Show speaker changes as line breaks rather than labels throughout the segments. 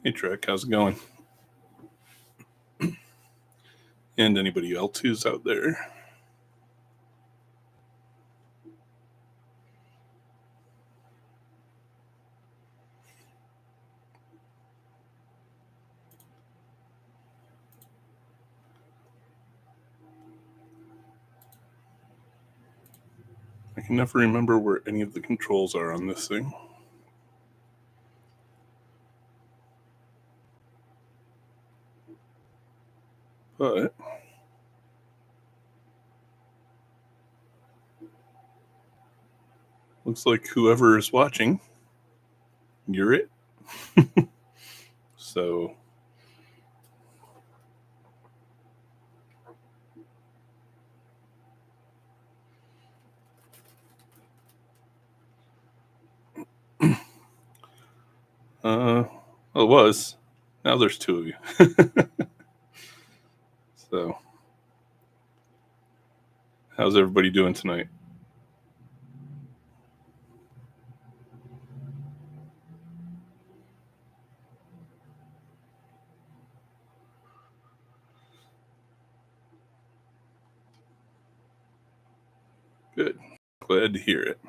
Hey Trek, how's it going? And anybody else who's out there? I can never remember where any of the controls are on this thing. But looks like whoever is watching, you're it. So well, it was. Now there's two of you. So how's everybody doing tonight? Good. Glad to hear it.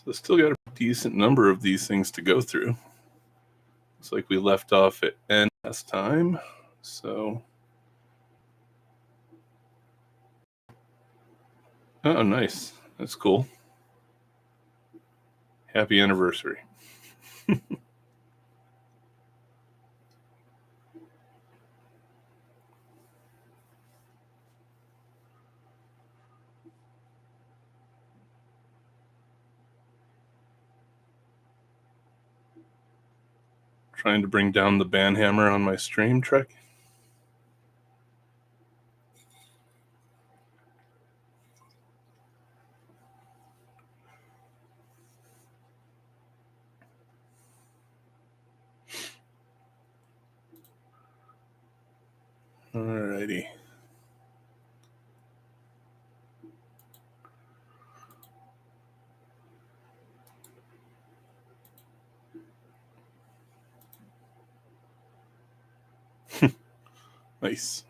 So still got a decent number of these things to go through. Looks like we left off at N last time. So oh, nice. That's cool. Happy anniversary. Trying to bring down the banhammer on my stream, Trek. Alrighty. Nice.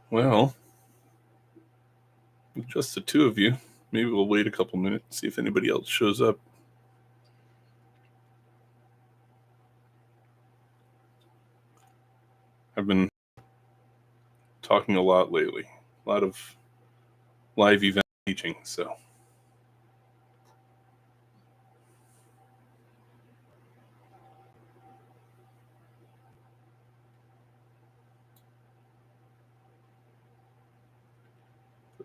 Well, with just the two of you, maybe we'll wait a couple minutes, see if anybody else shows up. I've been talking a lot lately. A lot of live event teaching, so.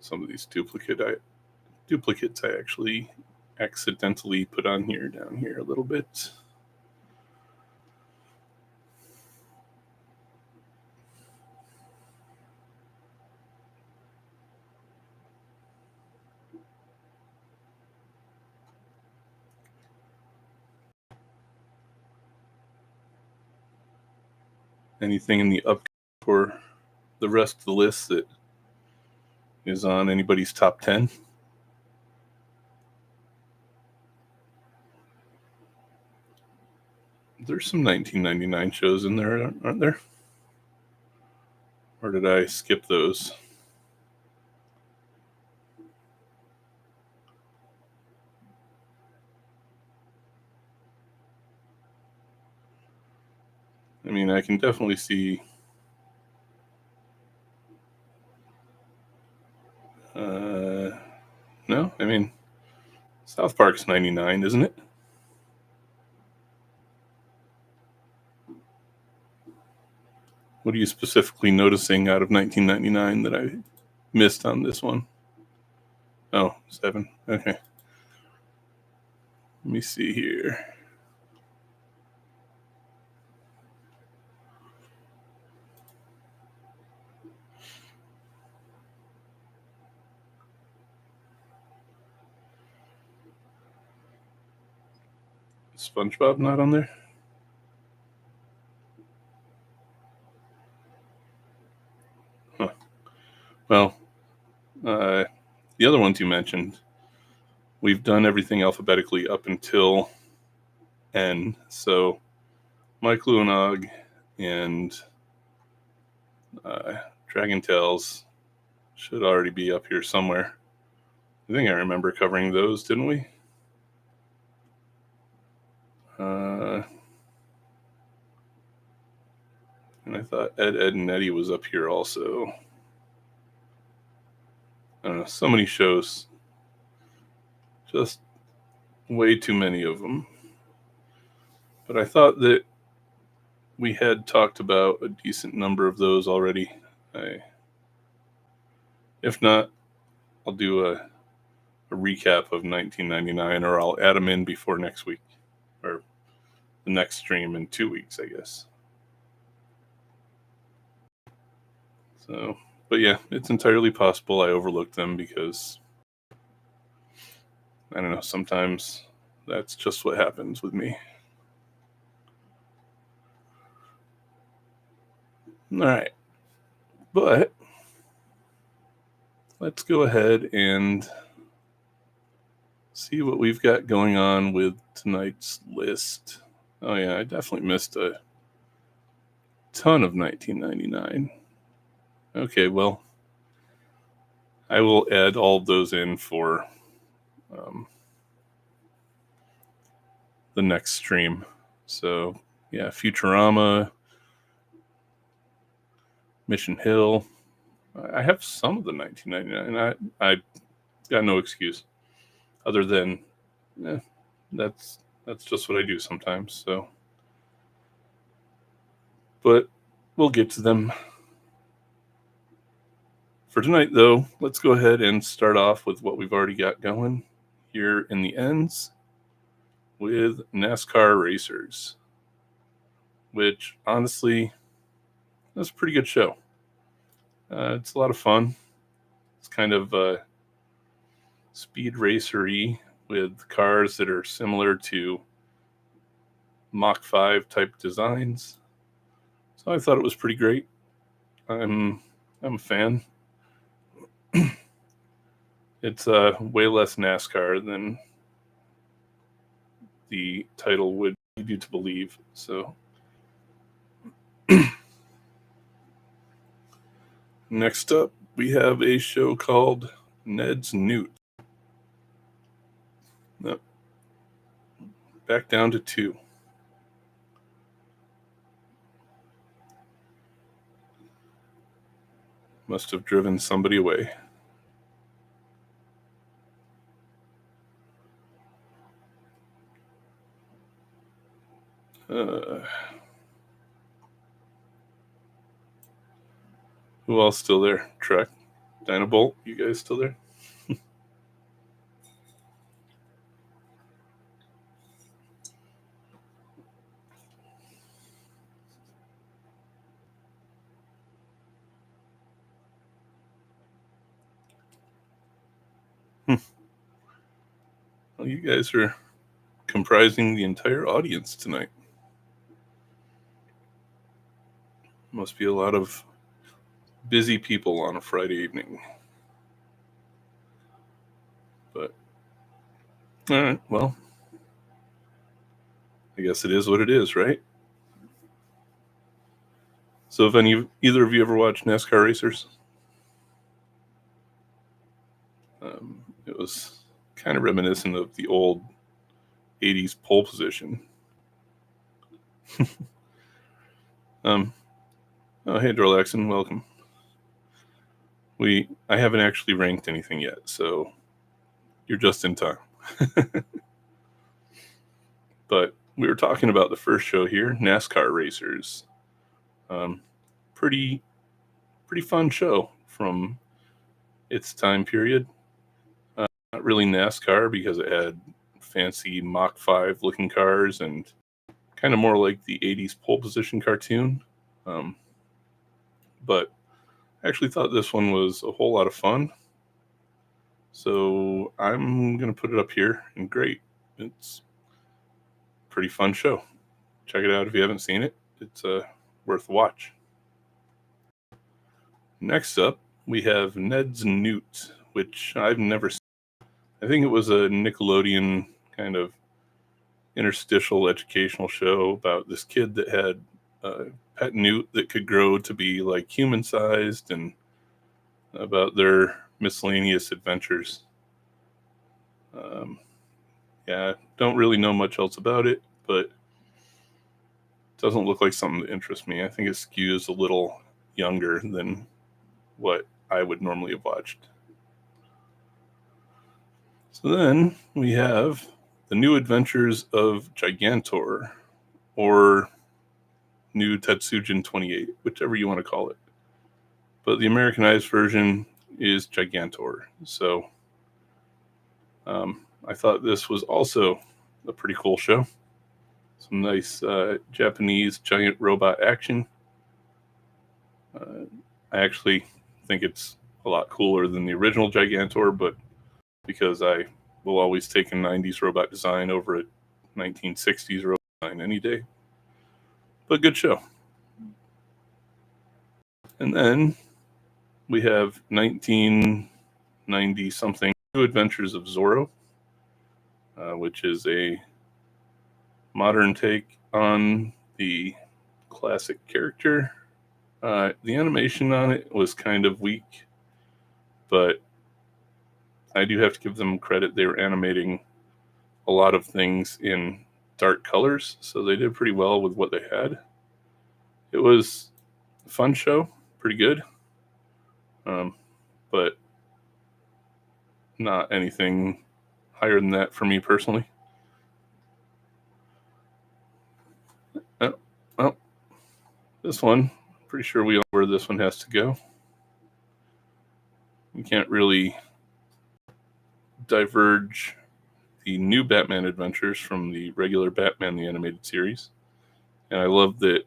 Some of these duplicates I actually accidentally put on here, down here a little bit. Anything in the up for the rest of the list that is on anybody's top 10? There's some 1999 shows in there, aren't there? Or did I skip those? I mean, I can definitely see no, I mean, South Park's 99, isn't it? What are you specifically noticing out of 1999 that I missed on this one? Oh, 7. Okay. Let me see here. SpongeBob not on there? Huh. Well, the other ones you mentioned we've done everything alphabetically up until N. So Mike Luanog and Dragon Tales should already be up here somewhere. I think I remember covering those, didn't we? And I thought Ed, and Eddie was up here also. I don't know, so many shows. Just way too many of them. But I thought that we had talked about a decent number of those already. If not, I'll do a recap of 1999, or I'll add them in before next week, or the next stream in 2 weeks, I guess. So, but yeah, it's entirely possible I overlooked them because, I don't know, sometimes that's just what happens with me. All right, but let's go ahead and see what we've got going on with tonight's list. Oh yeah, I definitely missed a ton of 1999. Okay, well, I will add all of those in for the next stream. So yeah, Futurama, Mission Hill. I have some of the 1999. I got no excuse other than that's just what I do sometimes. So, but we'll get to them. For tonight, though, let's go ahead and start off with what we've already got going here in the ends with NASCAR Racers, which honestly, that's a pretty good show. It's a lot of fun. It's kind of speed racery with cars that are similar to Mach 5 type designs. So I thought it was pretty great. I'm a fan. It's way less NASCAR than the title would lead you to believe. So next up, we have a show called Ned's Newt. Nope. Back down to 2. Must have driven somebody away. Who else still there? Trek, Dynabolt, you guys still there? Well, you guys are comprising the entire audience tonight. Must be a lot of busy people on a Friday evening. But, all right, well, I guess it is what it is, right? So have either of you ever watched NASCAR Racers? It was kind of reminiscent of the old 80s pole position. Oh, hey, Dorlaxon, welcome. I haven't actually ranked anything yet, so you're just in time. But we were talking about the first show here, NASCAR Racers. Pretty fun show from its time period. Not really NASCAR because it had fancy Mach 5 looking cars and kind of more like the 80s pole position cartoon. But I actually thought this one was a whole lot of fun. So I'm going to put it up here, and great. It's a pretty fun show. Check it out if you haven't seen it. It's worth a watch. Next up, we have Ned's Newt, which I've never seen. I think it was a Nickelodeon kind of interstitial educational show about this kid that had a pet newt that could grow to be like human-sized, and about their miscellaneous adventures. Yeah, don't really know much else about it, but it doesn't look like something that interests me. I think it skews a little younger than what I would normally have watched. So then we have The New Adventures of Gigantor, or New Tetsujin 28, whichever you want to call it. But the Americanized version is Gigantor. So I thought this was also a pretty cool show. Some nice Japanese giant robot action. I actually think it's a lot cooler than the original Gigantor, but because I will always take a 90s robot design over a 1960s robot design any day. But good show. And then we have 1990 something New Adventures of Zorro, which is a modern take on the classic character. The animation on it was kind of weak, but I do have to give them credit. They were animating a lot of things in dark colors, so they did pretty well with what they had. It was a fun show, pretty good, but not anything higher than that for me personally. Well, this one, pretty sure we know where this one has to go. You can't really diverge the new Batman adventures from the regular Batman the Animated Series. And I love that,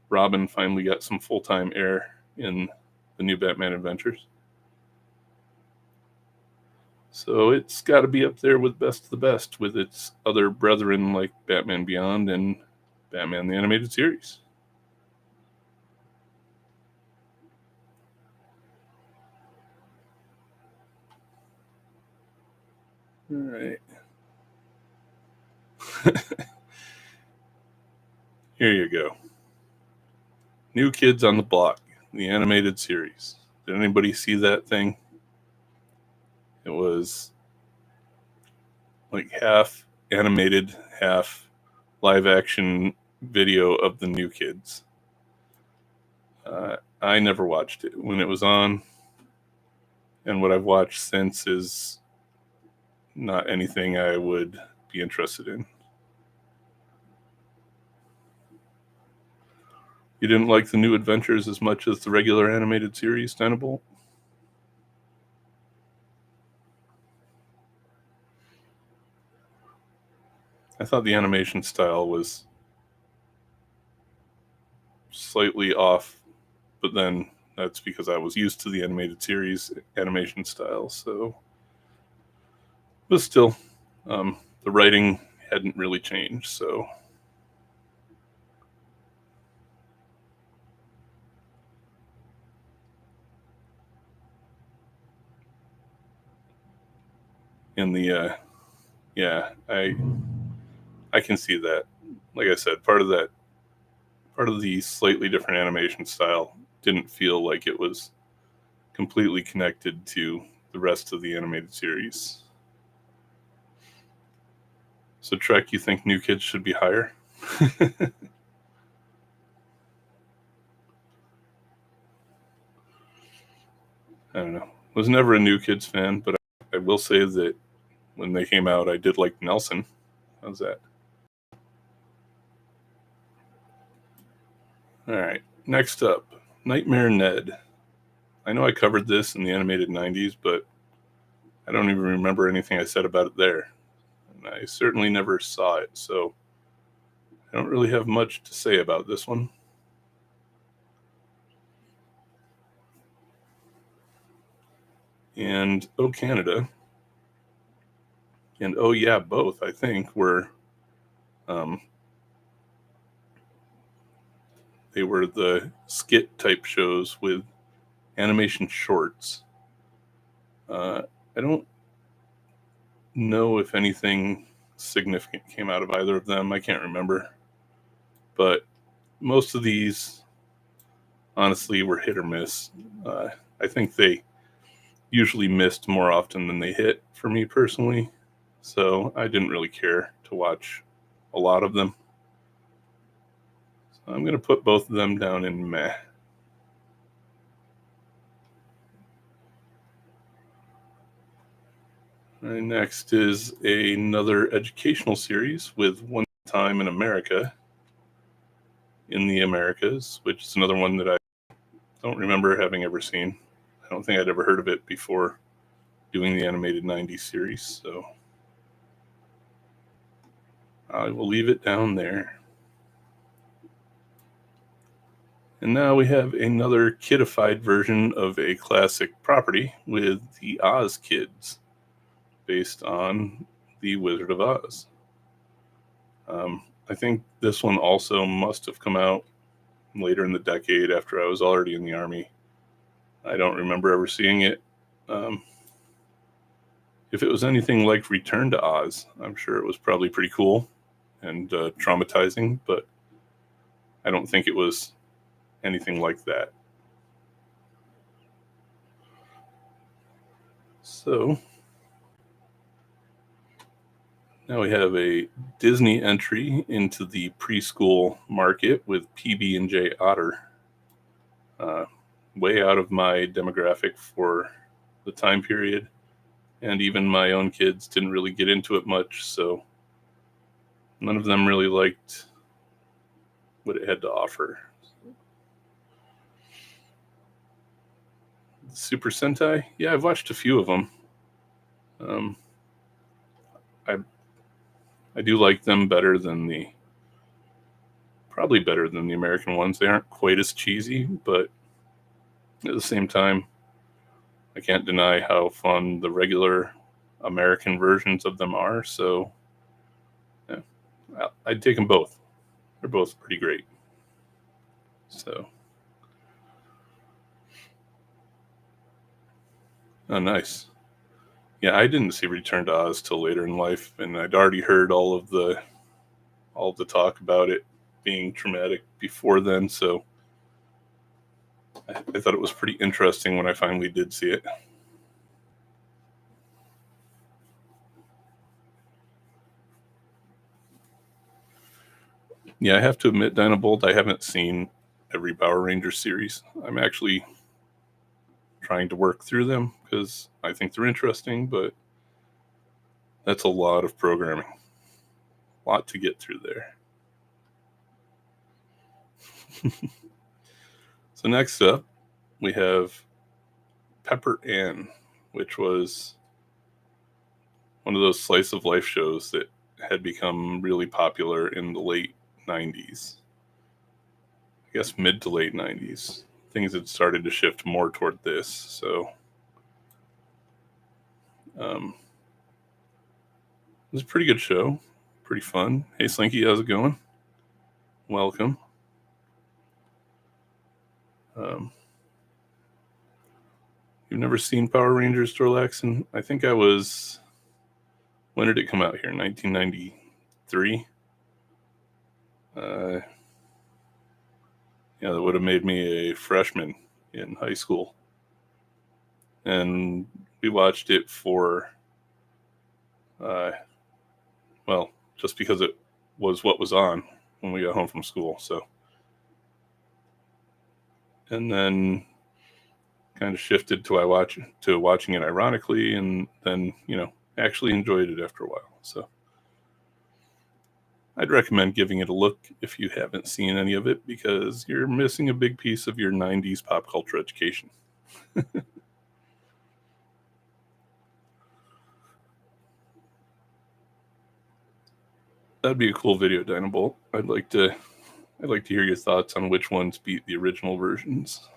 Robin finally got some full-time air in the new Batman adventures. So it's got to be up there with best of the best with its other brethren like Batman Beyond and Batman the Animated Series. All right. Here you go. New Kids on the Block, the animated series. Did anybody see that thing? It was like half animated, half live action video of the New Kids. I never watched it when it was on, and what I've watched since is not anything I would be interested in. You didn't like the New Adventures as much as the regular animated series, Tenable? I thought the animation style was slightly off, but then that's because I was used to the animated series animation style. So, but still, the writing hadn't really changed. So, in the yeah, I can see that. Like I said, part of the slightly different animation style didn't feel like it was completely connected to the rest of the animated series. So Trek, you think New Kids should be higher? I don't know. Was never a New Kids fan, but I will say that when they came out, I did like Nelson. How's that? All right. Next up, Nightmare Ned. I know I covered this in the animated 90s, but I don't even remember anything I said about it there. And I certainly never saw it, so I don't really have much to say about this one. And Oh Canada and Oh Yeah Both, I think, were they were the skit type shows with animation shorts. I don't know if anything significant came out of either of them. I can't remember. But most of these, honestly, were hit or miss. I think they usually missed more often than they hit for me personally. So I didn't really care to watch a lot of them. So I'm going to put both of them down in meh. And next is another educational series with One Time in America in the Americas, which is another one that I don't remember having ever seen. I don't think I'd ever heard of it before doing the animated 90s series, so I will leave it down there. And now we have another kidified version of a classic property with the Oz Kids, based on The Wizard of Oz. I think this one also must have come out later in the decade after I was already in the Army. I don't remember ever seeing it. If it was anything like Return to Oz, I'm sure it was probably pretty cool and traumatizing, but I don't think it was anything like that. So now we have a Disney entry into the preschool market with PB&J Otter. Way out of my demographic for the time period, and even my own kids didn't really get into it much, so none of them really liked what it had to offer. Super Sentai? Yeah, I've watched a few of them. I do like them probably better than the American ones. They aren't quite as cheesy, but at the same time, I can't deny how fun the regular American versions of them are, so yeah, I'd take them both. They're both pretty great. So, oh, nice. Yeah, I didn't see Return to Oz till later in life, and I'd already heard all of the talk about it being traumatic before then. So I thought it was pretty interesting when I finally did see it. Yeah, I have to admit, Dynabolt, I haven't seen every Power Ranger series. I'm actually trying to work through them because I think they're interesting, but that's a lot of programming, a lot to get through there. So next up, we have Pepper Ann, which was one of those slice of life shows that had become really popular in the late 90s. I guess mid to late 90s. Things had started to shift more toward this. So it was a pretty good show, pretty fun. Hey, Slinky, how's it going? Welcome. You've never seen Power Rangers, Dorlaxon? I think I was. When did it come out here? 1993. Yeah, that would have made me a freshman in high school, and we watched it for, well, just because it was what was on when we got home from school. So, and then kind of shifted to watching it ironically, and then actually enjoyed it after a while. So I'd recommend giving it a look if you haven't seen any of it, because you're missing a big piece of your 90s pop culture education. That'd be a cool video, Dynabolt. I'd like to hear your thoughts on which ones beat the original versions.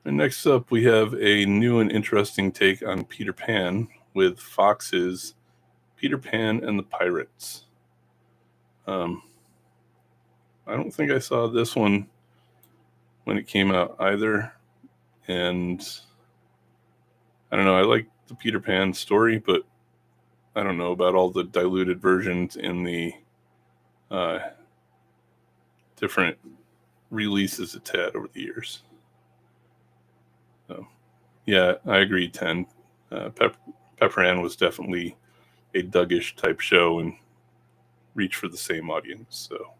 And next up, we have a new and interesting take on Peter Pan with Fox's Peter Pan and the Pirates. I don't think I saw this one when it came out either, and I don't know. I like the Peter Pan story, but I don't know about all the diluted versions in the different releases it's had over the years. So, yeah, I agree. 10. Pepper Ann was definitely a Dougish type show and reach for the same audience. So,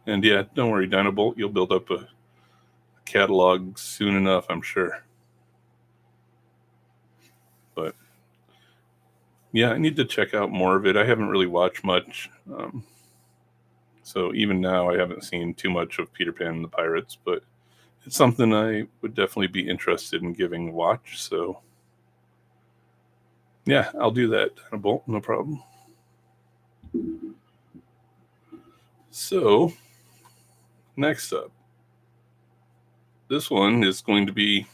and yeah, don't worry, Dinobolt, you'll build up a catalog soon enough, I'm sure. But yeah, I need to check out more of it. I haven't really watched much. So even now, I haven't seen too much of Peter Pan and the Pirates, but it's something I would definitely be interested in giving a watch. So yeah, I'll do that, Dinobolt, no problem. So next up, this one is going to be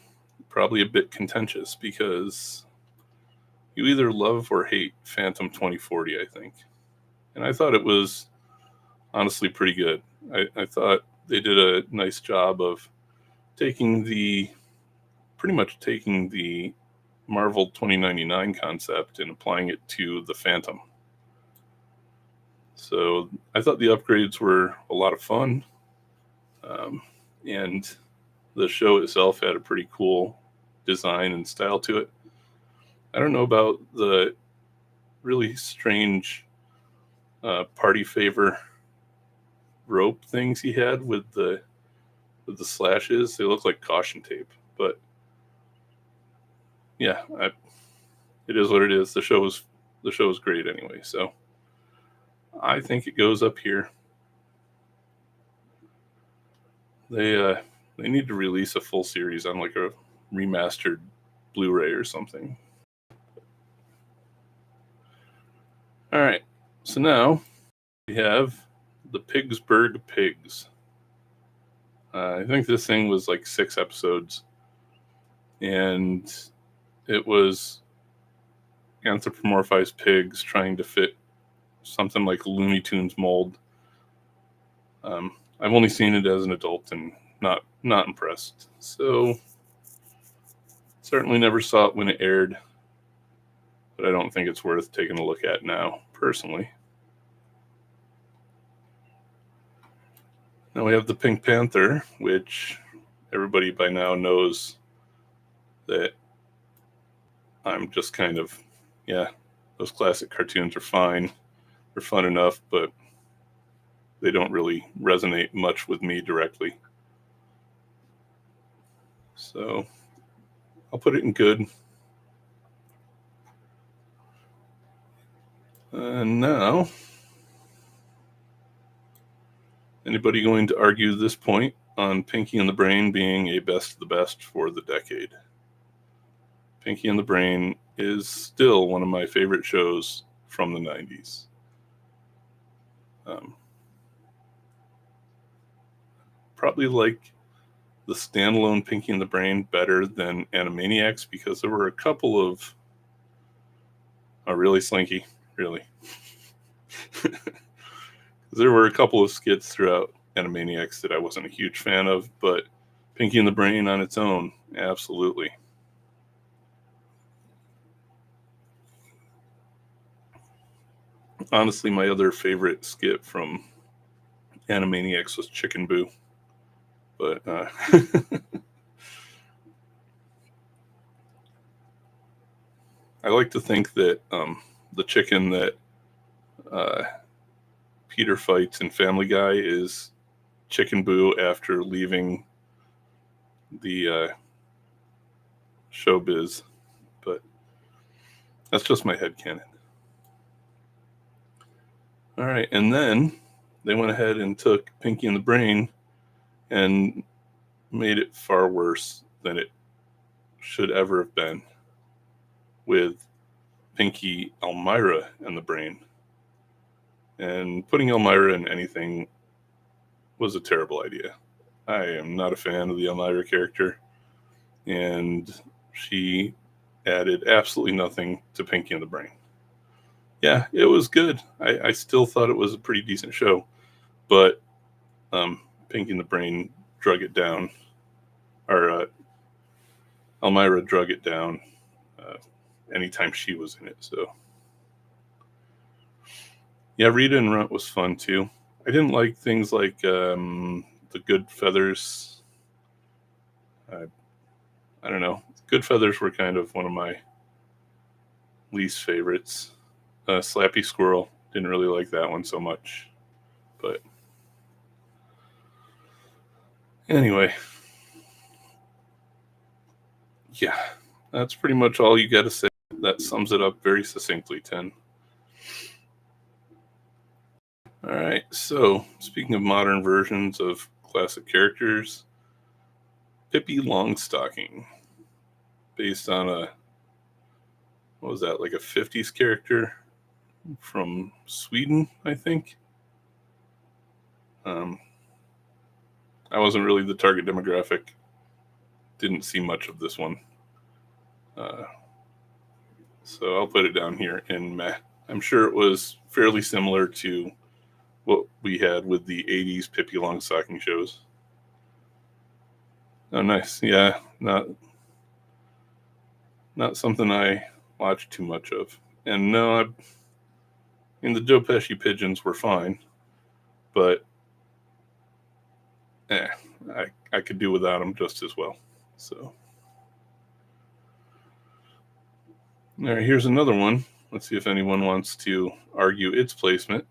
probably a bit contentious because you either love or hate Phantom 2040, I think. And I thought it was honestly pretty good. I thought they did a nice job of pretty much taking the Marvel 2099 concept and applying it to the Phantom. So I thought the upgrades were a lot of fun. And the show itself had a pretty cool design and style to it. I don't know about the really strange party favor rope things he had with the slashes. They look like caution tape, but yeah, it is what it is. The show was great anyway, so I think it goes up here. They need to release a full series on like a remastered Blu-ray or something. All right, so now we have the Pigsburg Pigs. I think this thing was like 6 episodes, and it was anthropomorphized pigs trying to fit something like Looney Tunes mold. I've only seen it as an adult and not impressed. So certainly never saw it when it aired, but I don't think it's worth taking a look at now, personally. Now we have the Pink Panther, which everybody by now knows that I'm just kind of, yeah, those classic cartoons are fine. They're fun enough, but they don't really resonate much with me directly. So I'll put it in good. And now, anybody going to argue this point on Pinky and the Brain being a best of the best for the decade? Pinky and the Brain is still one of my favorite shows from the 90s. Probably like the standalone Pinky and the Brain better than Animaniacs because there were a couple of really Slinky, really. There were a couple of skits throughout Animaniacs that I wasn't a huge fan of, but Pinky and the Brain on its own, absolutely. Honestly, my other favorite skit from Animaniacs was Chicken Boo. But I like to think that the chicken that Peter fights in Family Guy is Chicken Boo after leaving the showbiz. But that's just my headcanon. All right, and then they went ahead and took Pinky and the Brain and made it far worse than it should ever have been with Pinky, Elmira, and the Brain. And putting Elmira in anything was a terrible idea. I am not a fan of the Elmira character, and she added absolutely nothing to Pinky and the Brain. Yeah, it was good. I still thought it was a pretty decent show, but Pinky and the Brain drug it down. or Elmira drug it down anytime she was in it. So yeah, Rita and Runt was fun too. I didn't like things like the Good Feathers. I don't know. Good Feathers were kind of one of my least favorites. Slappy Squirrel, didn't really like that one so much. But anyway, yeah, that's pretty much all you got to say. That sums it up very succinctly, 10. All right, so speaking of modern versions of classic characters, Pippi Longstocking, based on what was that, like a 50s character from Sweden, I think. I wasn't really the target demographic. Didn't see much of this one. So I'll put it down here in meh. I'm sure it was fairly similar to what we had with the 80s Pippi Longstocking shows. Oh, nice. Yeah, not something I watched too much of. And no, the Joe Pesci pigeons were fine, but I could do without them just as well. So, all right, here's another one. Let's see if anyone wants to argue its placement.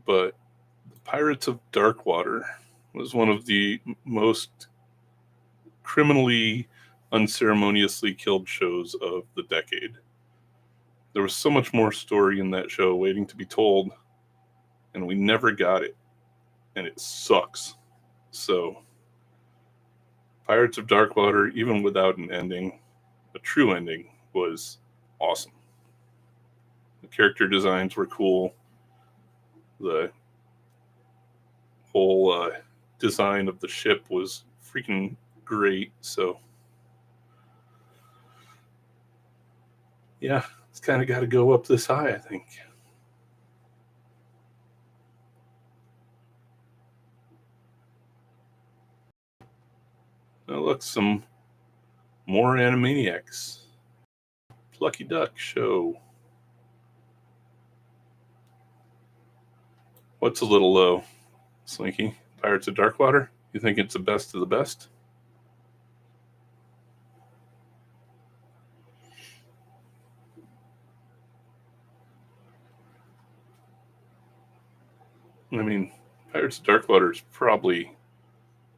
But the Pirates of Darkwater was one of the most criminally unceremoniously killed shows of the decade. There was so much more story in that show waiting to be told, and we never got it, and it sucks. So Pirates of Darkwater, even without an ending, a true ending, was awesome. The character designs were cool. The whole design of the ship was freaking great. So yeah, it's kind of got to go up this high, I think. Now look, some more Animaniacs. Plucky Duck show. What's a little low, Slinky? Pirates of Darkwater? You think it's the best of the best? I mean, Pirates of Darkwater is probably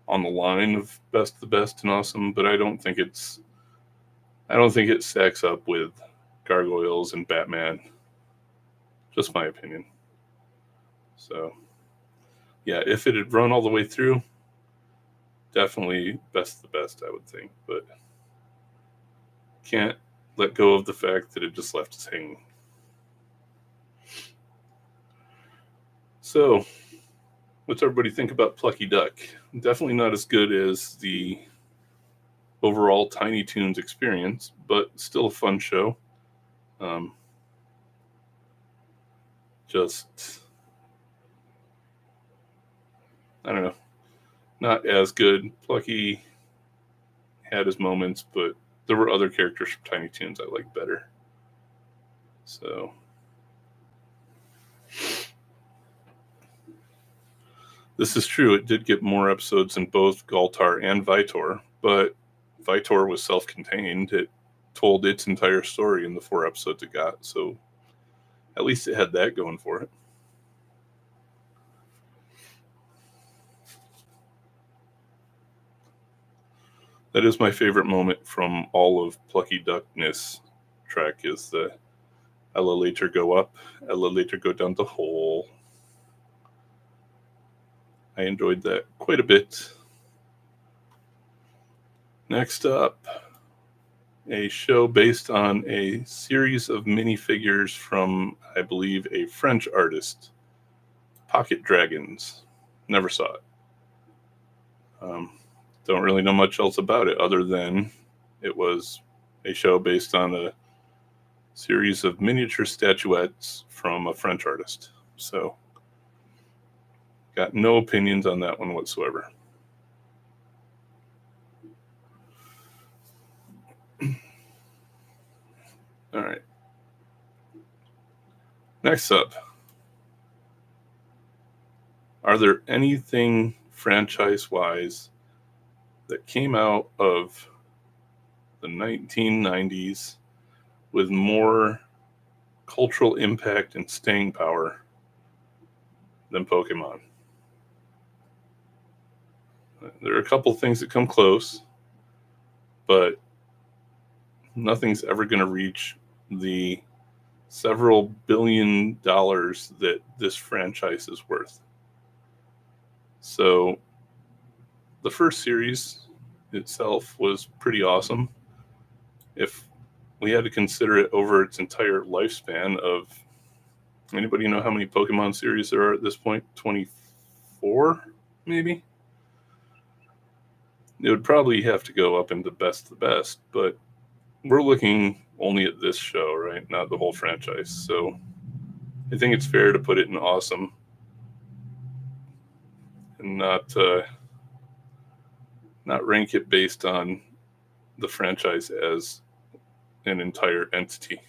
on the line of best of the best and awesome, but I don't think it stacks up with Gargoyles and Batman. Just my opinion. So, yeah, if it had run all the way through, definitely best of the best, I would think. But can't let go of the fact that it just left us hanging. So, what's everybody think about Plucky Duck? Definitely not as good as the overall Tiny Toons experience, but still a fun show. Just, I don't know, not as good. Plucky had his moments, but there were other characters from Tiny Toons I liked better. So, this is true. It did get more episodes in both Galtar and Vitor, but Vitor was self-contained. It told its entire story in the 4 episodes it got, so at least it had that going for it. That is my favorite moment from all of Plucky Duckness track, is the Ella later go up, Ella later go down the hole. I enjoyed that quite a bit. Next up, a show based on a series of minifigures from, I believe, a French artist, Pocket Dragons. Never saw it. Don't really know much else about it other than it was a show based on a series of miniature statuettes from a French artist. So, got no opinions on that one whatsoever. Next up, are there anything franchise-wise that came out of the 1990s with more cultural impact and staying power than Pokemon? There are a couple things that come close, but nothing's ever going to reach the several $billion that this franchise is worth. So the first series itself was pretty awesome. If we had to consider it over its entire lifespan of, anybody know how many Pokemon series there are at this point? 24, maybe? It would probably have to go up into best of the best, but we're looking only at this show, right? Not the whole franchise. So I think it's fair to put it in awesome and not rank it based on the franchise as an entire entity.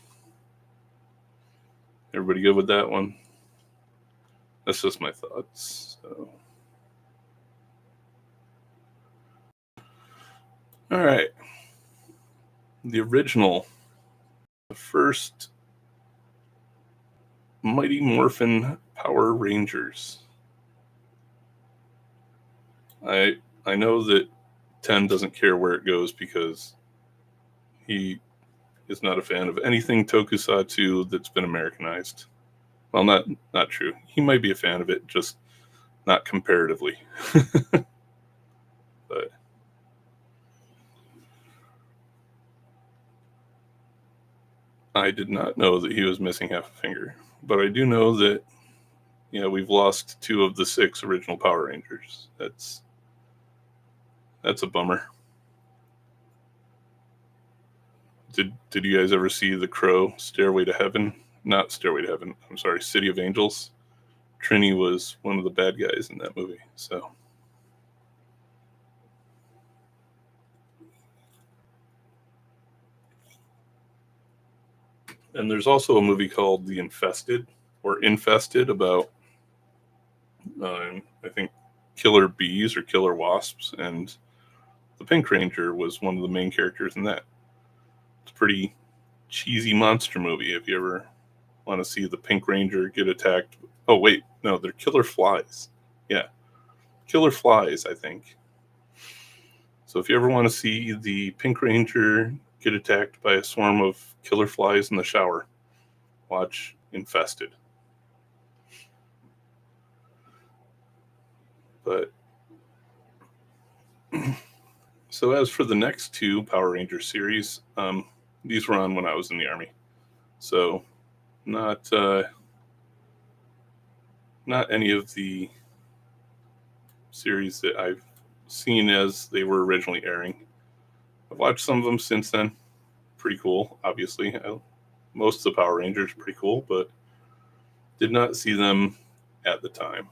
Everybody good with that one? That's just my thoughts. So. All right. The original, the first Mighty Morphin Power Rangers. I know that 10 doesn't care where it goes because he is not a fan of anything tokusatsu that's been Americanized. Well, not true. He might be a fan of it, just not comparatively. But I did not know that he was missing half a finger. But I do know that, we've lost 2 of the 6 original Power Rangers. That's a bummer. Did you guys ever see The Crow, Stairway to Heaven? Not Stairway to Heaven. I'm sorry, City of Angels. Trini was one of the bad guys in that movie. So. And there's also a movie called The Infested about, I think, killer bees or killer wasps, and the Pink Ranger was one of the main characters in that. It's a pretty cheesy monster movie if you ever want to see the Pink Ranger get attacked. Oh, wait, no, they're killer flies. Yeah, killer flies, I think. So if you ever want to see the Pink Ranger get attacked by a swarm of killer flies in the shower, watch Infested. But so as for the next 2 Power Ranger series, these were on when I was in the Army. So not any of the series that I've seen as they were originally airing. I've watched some of them since then. Pretty cool, obviously. Most of the Power Rangers are pretty cool, but did not see them at the time.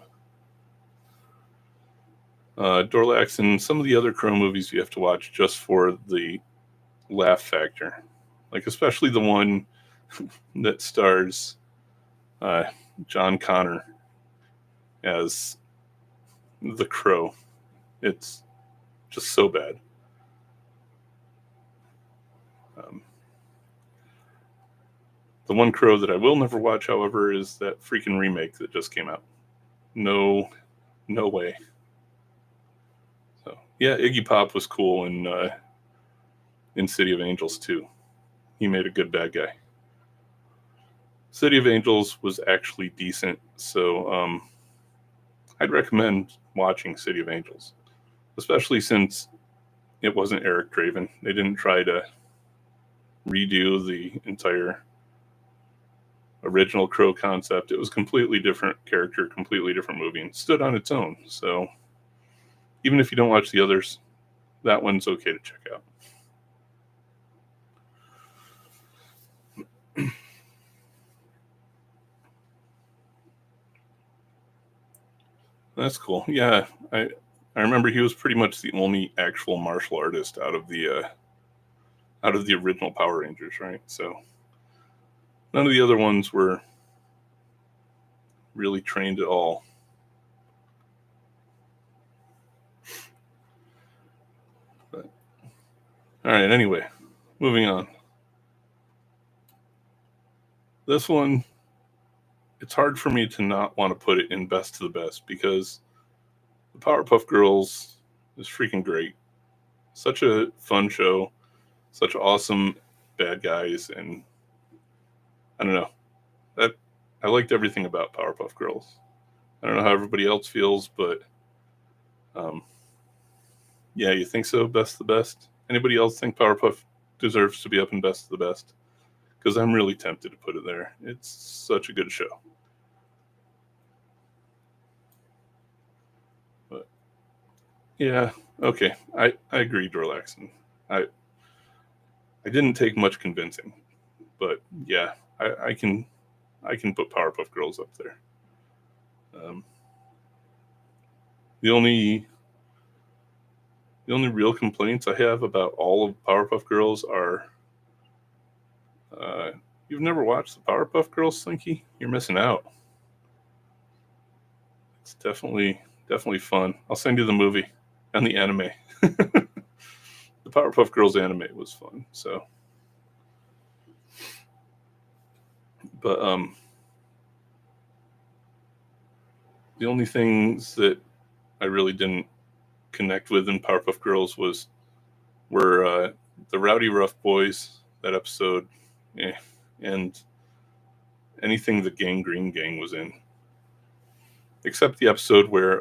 Dorlax and some of the other Crow movies you have to watch just for the laugh factor. Like especially the one that stars John Connor as the Crow. It's just so bad. The one Crow that I will never watch, however, is that freaking remake that just came out. No way. So yeah, Iggy Pop was cool in City of Angels too. He made a good bad guy. City of Angels was actually decent, so I'd recommend watching City of Angels, especially since it wasn't Eric Draven. They didn't try to redo the entire original Crow concept. It was completely different character, completely different movie, and stood on its own. So even if you don't watch the others, that one's okay to check out. That's cool. Yeah, I remember he was pretty much the only actual martial artist out of the original Power Rangers, right? So none of the other ones were really trained at all. But, all right, anyway, moving on. This one, it's hard for me to not want to put it in best of the best because the Powerpuff Girls is freaking great. Such a fun show, such awesome bad guys, and I don't know. I liked everything about Powerpuff Girls. I don't know how everybody else feels, but yeah, you think so? Best of the best? Anybody else think Powerpuff deserves to be up in best of the best? Because I'm really tempted to put it there. It's such a good show. But yeah, okay. I agree, Dorlaxon. I didn't take much convincing, but yeah, I can put Powerpuff Girls up there. The only real complaints I have about all of Powerpuff Girls are you've never watched the Powerpuff Girls, Slinky? You're missing out. It's definitely fun. I'll send you the movie and the anime. The Powerpuff Girls anime was fun. So, but the only things that I really didn't connect with in Powerpuff Girls were the Rowdy Rough Boys, that episode, and anything the Gang Green Gang was in, except the episode where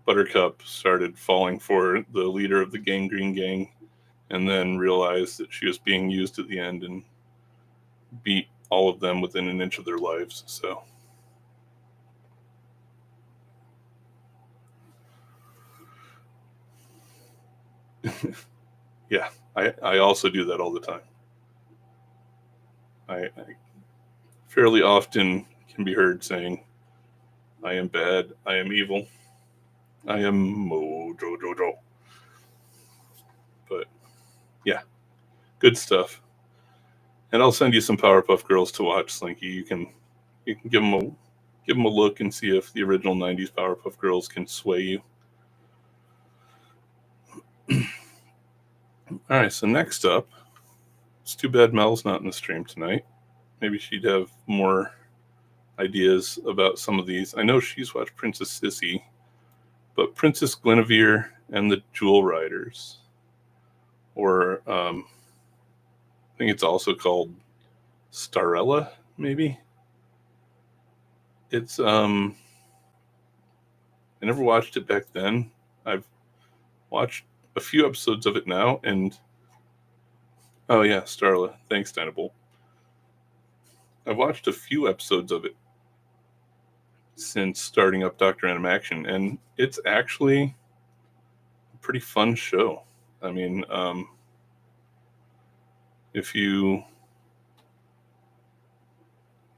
Buttercup started falling for the leader of the Gang Green Gang, and then realized that she was being used at the end and beat all of them within an inch of their lives. So yeah, I also do that all the time. I fairly often can be heard saying, I am bad, I am evil, I am Mojo Jojo. But yeah, good stuff. And I'll send you some Powerpuff Girls to watch, Slinky. You can give them a look and see if the original '90s Powerpuff Girls can sway you. All right, so next up, it's too bad Mel's not in the stream tonight. Maybe she'd have more ideas about some of these. I know she's watched Princess Sissy, but Princess Guinevere and the Jewel Riders, or I think it's also called Starella, maybe. It's I never watched it back then. I've watched a few episodes of it now, and oh yeah, Starla. Thanks, Dynable. I've watched a few episodes of it since starting up Dr.Animaction, and it's actually a pretty fun show. I mean, if you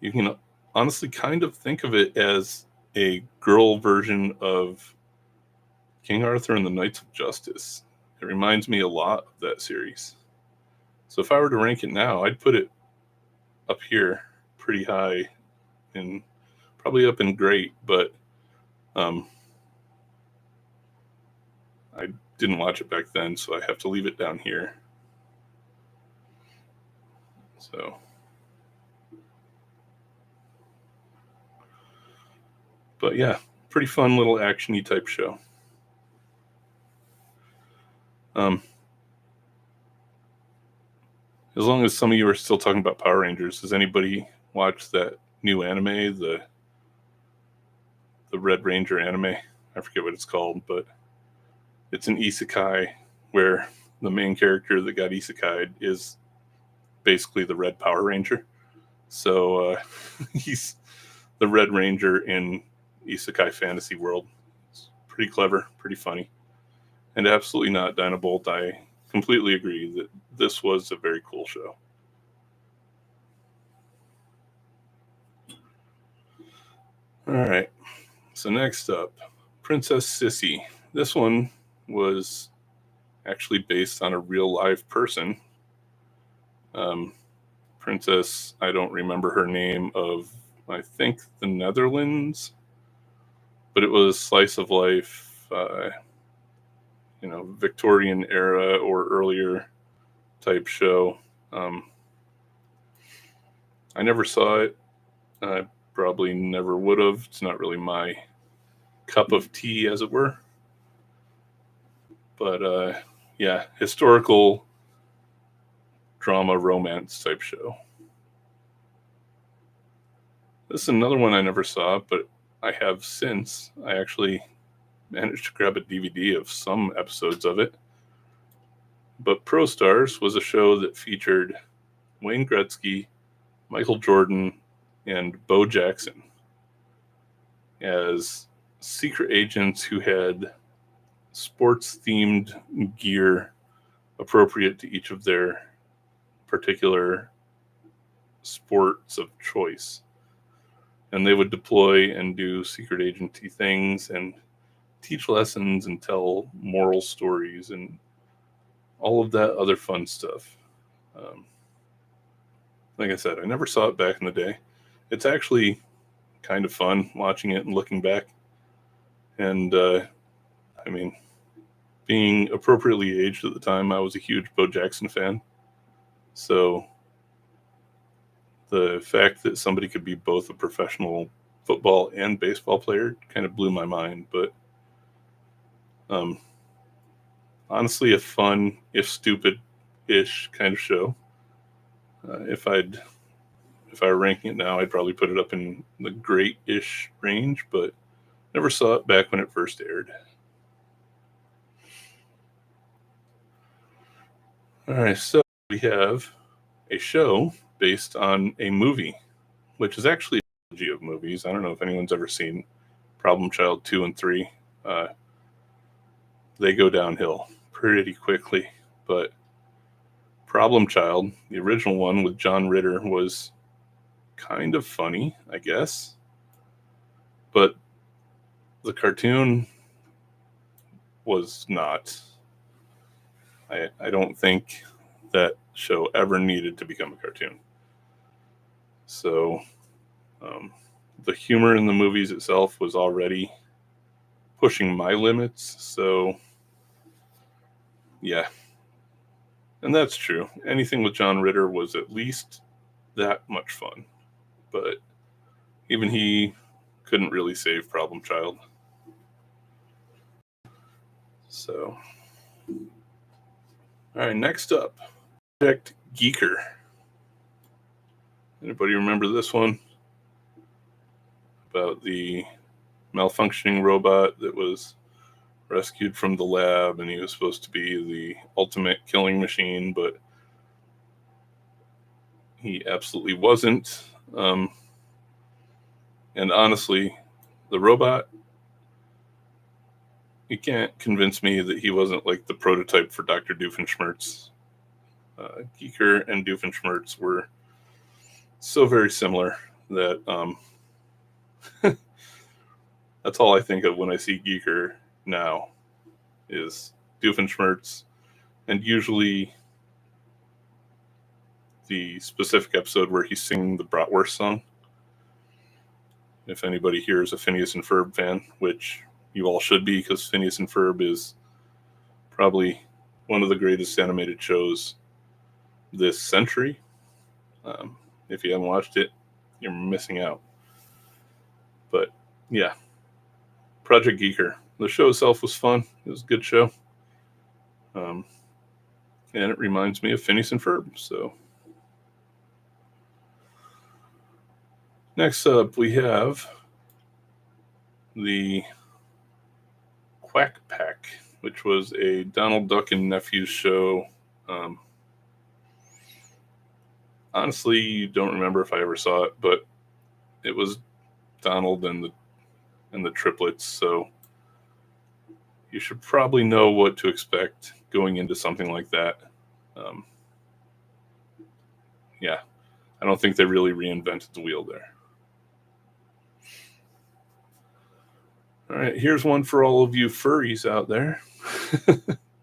can honestly kind of think of it as a girl version of King Arthur and the Knights of Justice. It reminds me a lot of that series. So if I were to rank it now, I'd put it up here pretty high and probably up in great, but I didn't watch it back then, so I have to leave it down here. So but yeah, pretty fun little action-y type show. As long as some of you are still talking about Power Rangers, has anybody watched that new anime, the Red Ranger anime? I forget what it's called, but it's an isekai where the main character that got isekai'd is basically the Red Power Ranger. So he's the Red Ranger in isekai fantasy world. It's pretty clever, pretty funny, and absolutely not Dynabolt. I completely agree that this was a very cool show. All right, so next up, Princess Sissy. This one was actually based on a real live person. princess, I don't remember her name, of, I think, the Netherlands, but it was slice of life, Victorian era or earlier type show. I never saw it. I probably never would have. It's not really my cup of tea, as it were. But yeah, historical drama romance type show. This is another one I never saw, but I have since. I actually managed to grab a DVD of some episodes of it. But Pro Stars was a show that featured Wayne Gretzky, Michael Jordan, and Bo Jackson as secret agents who had sports-themed gear appropriate to each of their particular sports of choice. And they would deploy and do secret agency things and teach lessons and tell moral stories and all of that other fun stuff. Like I said, I never saw it back in the day. It's actually kind of fun watching it and looking back. And being appropriately aged at the time, I was a huge Bo Jackson fan. So the fact that somebody could be both a professional football and baseball player kind of blew my mind. But honestly, a fun, if stupid-ish kind of show. If I were ranking it now, I'd probably put it up in the great-ish range, but never saw it back when it first aired. All right, so we have a show based on a movie, which is actually a trilogy of movies. I don't know if anyone's ever seen Problem Child 2 and 3. They go downhill pretty quickly, but Problem Child, the original one with John Ritter, was kind of funny, I guess. But the cartoon was not. I don't think that show ever needed to become a cartoon. So the humor in the movies itself was already pushing my limits. So yeah. And that's true. Anything with John Ritter was at least that much fun. But even he couldn't really save Problem Child. So, all right, next up, Project Geeker. Anybody remember this one? About the malfunctioning robot that was rescued from the lab, and he was supposed to be the ultimate killing machine, but he absolutely wasn't. And honestly, the robot, you can't convince me that he wasn't like the prototype for Dr. Doofenshmirtz. Geeker and Doofenshmirtz were so very similar that that's all I think of when I see Geeker now is Doofenshmirtz, and usually the specific episode where he's singing the Bratwurst song. If anybody here is a Phineas and Ferb fan, which you all should be, because Phineas and Ferb is probably one of the greatest animated shows this century. If you haven't watched it, you're missing out. But yeah, Project Geeker. The show itself was fun. It was a good show. And it reminds me of Phineas and Ferb. So next up, we have the Quack Pack, which was a Donald Duck and Nephews show. Honestly, don't remember if I ever saw it, but it was Donald and the triplets, so you should probably know what to expect going into something like that. Yeah, I don't think they really reinvented the wheel there. All right, here's one for all of you furries out there.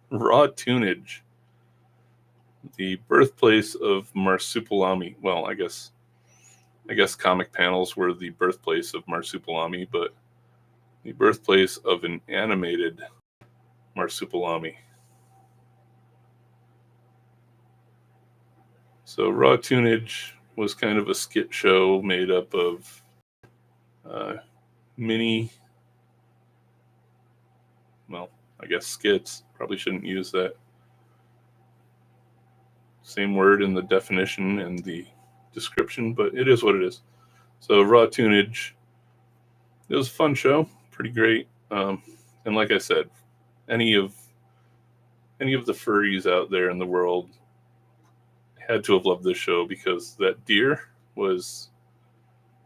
Raw Toonage. The birthplace of Marsupilami. Well, I guess comic panels were the birthplace of Marsupilami, but the birthplace of an animated Marsupilami. So Raw Toonage was kind of a skit show made up of mini, well, I guess skits. Probably shouldn't use that same word in the definition and the description, but it is what it is. So Raw Toonage, it was a fun show, pretty great. And like I said, any of the furries out there in the world had to have loved this show because that deer was,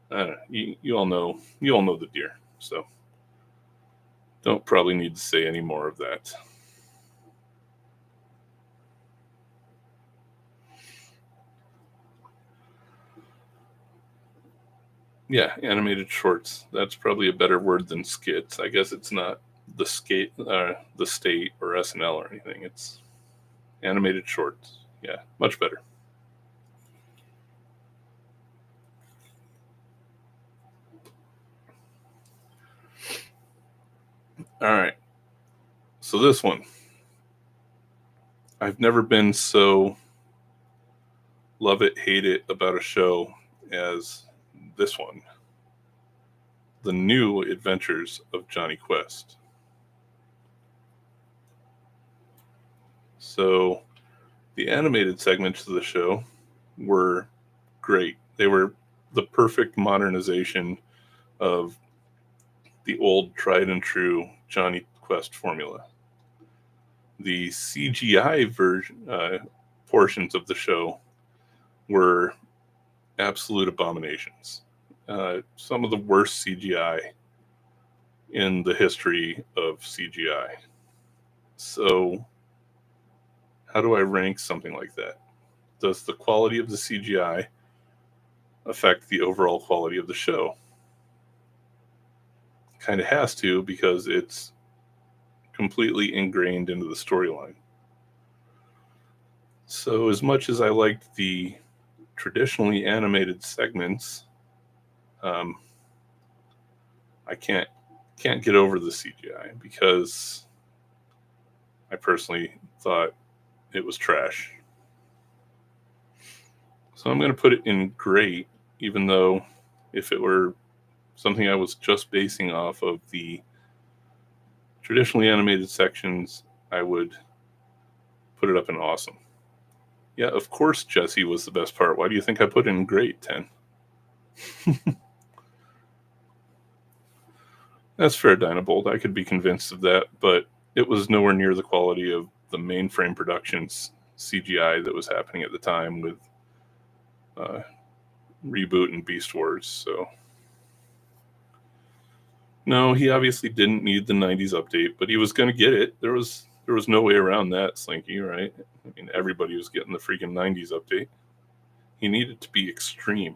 I don't know, you all know the deer, so don't probably need to say any more of that. Yeah, animated shorts. That's probably a better word than skits. I guess it's not the state or SNL or anything. It's animated shorts. Yeah, much better. All right. So this one, I've never been so love it, hate it about a show as this one. The New Adventures of Johnny Quest. So the animated segments of the show were great. They were the perfect modernization of the old tried and true Johnny Quest formula. The CGI version portions of the show were absolute abominations. Some of the worst CGI in the history of CGI. So, how do I rank something like that? Does the quality of the CGI affect the overall quality of the show? Kind of has to, because it's completely ingrained into the storyline. So, as much as I liked the traditionally animated segments, I can't get over the CGI because I personally thought it was trash. So I'm going to put it in great, even though if it were something I was just basing off of the traditionally animated sections, I would put it up in awesome. Yeah, of course Jesse was the best part. Why do you think I put in great, 10? That's fair, Dynabolt. I could be convinced of that, but it was nowhere near the quality of the Mainframe Productions CGI that was happening at the time with Reboot and Beast Wars. So no, he obviously didn't need the 90s update, but he was going to get it. There was no way around that, Slinky, right? I mean, everybody was getting the freaking 90s update. He needed to be extreme.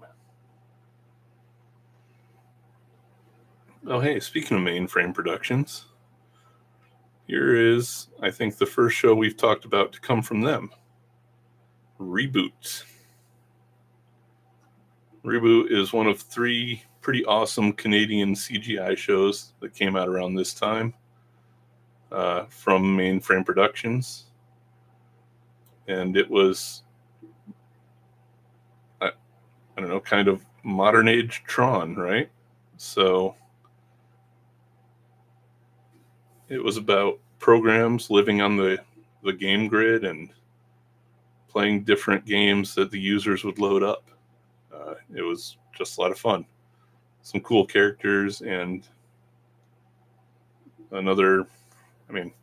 Oh, hey, speaking of Mainframe Productions, here is, I think, the first show we've talked about to come from them. Reboot. Reboot is one of 3 pretty awesome Canadian CGI shows that came out around this time from Mainframe Productions. And it was, I don't know, kind of modern age Tron, right? So it was about programs living on the game grid and playing different games that the users would load up. It was just a lot of fun. Some cool characters and another, I mean,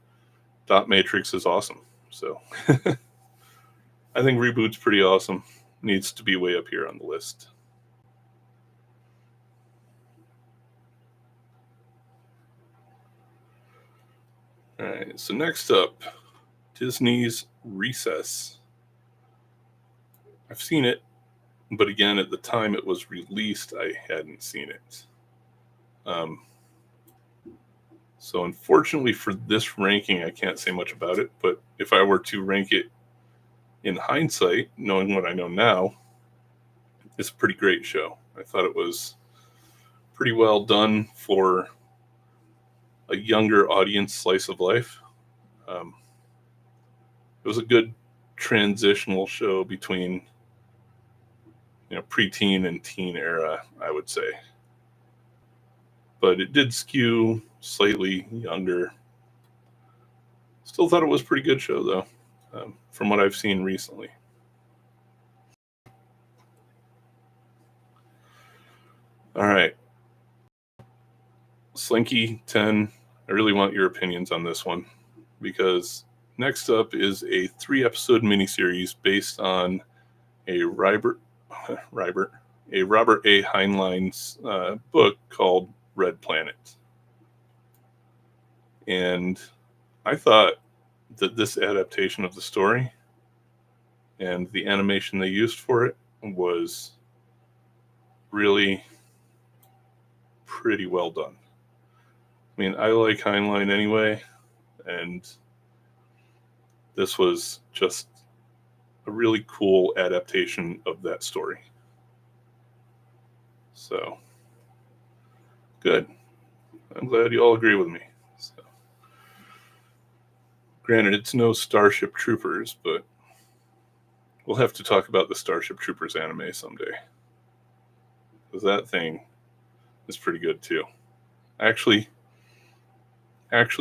Dot Matrix is awesome. So I think Reboot's pretty awesome. Needs to be way up here on the list. All right, so next up, Disney's Recess. I've seen it, but again, at the time it was released, I hadn't seen it. So unfortunately for this ranking, I can't say much about it, but if I were to rank it in hindsight, knowing what I know now, it's a pretty great show. I thought it was pretty well done for a younger audience slice of life. It was a good transitional show between preteen and teen era, I would say. But it did skew slightly younger. Still thought it was a pretty good show, though, from what I've seen recently. All right. Slinky 10, I really want your opinions on this one, because next up is a 3-episode miniseries based on a Robert A. Heinlein's book called Red Planet. And I thought that this adaptation of the story and the animation they used for it was really pretty well done. I mean, I like Heinlein anyway, and this was just a really cool adaptation of that story. So, good. I'm glad you all agree with me. So, granted, it's no Starship Troopers, but we'll have to talk about the Starship Troopers anime someday, because that thing is pretty good too. I actually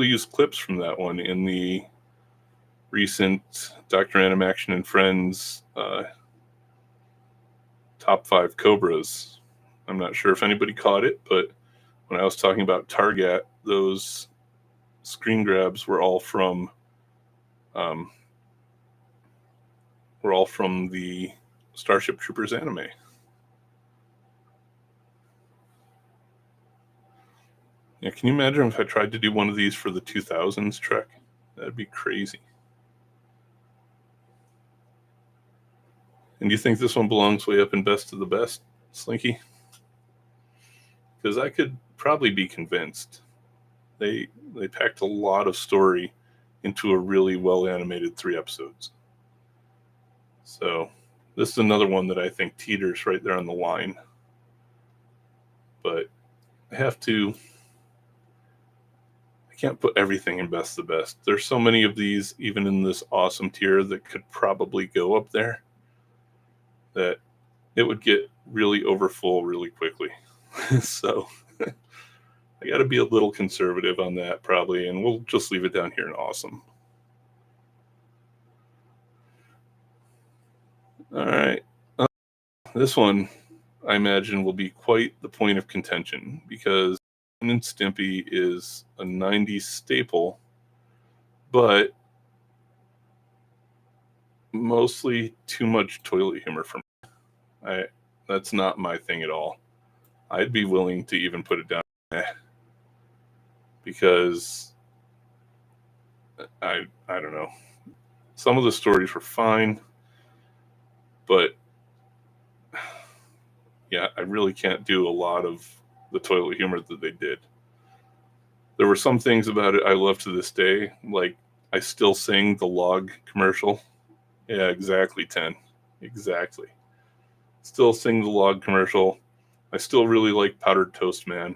used clips from that one in the recent Dr.Animaction and Friends top 5 Cobras. I'm not sure if anybody caught it, but when I was talking about Target, those screen grabs were all from the Starship Troopers anime. Yeah, can you imagine if I tried to do one of these for the 2000s Trek? That'd be crazy. And do you think this one belongs way up in best of the best, Slinky? Because I could probably be convinced. They packed a lot of story into a really well animated 3 episodes. So this is another one that I think teeters right there on the line. But I can't put everything in best of the best. There's so many of these, even in this awesome tier, that could probably go up there, that it would get really overfull really quickly. So I got to be a little conservative on that probably, and we'll just leave it down here in awesome. All right. This one, I imagine, will be quite the point of contention, because Ren and Stimpy is a 90s staple, but mostly too much toilet humor for me. That's not my thing at all. I'd be willing to even put it down because I don't know. Some of the stories were fine, but yeah, I really can't do a lot of the toilet humor that they did. There were some things about it I love to this day, like I still sing the log commercial. Yeah, exactly, 10. Exactly. Still sing the log commercial. I still really like Powdered Toast Man.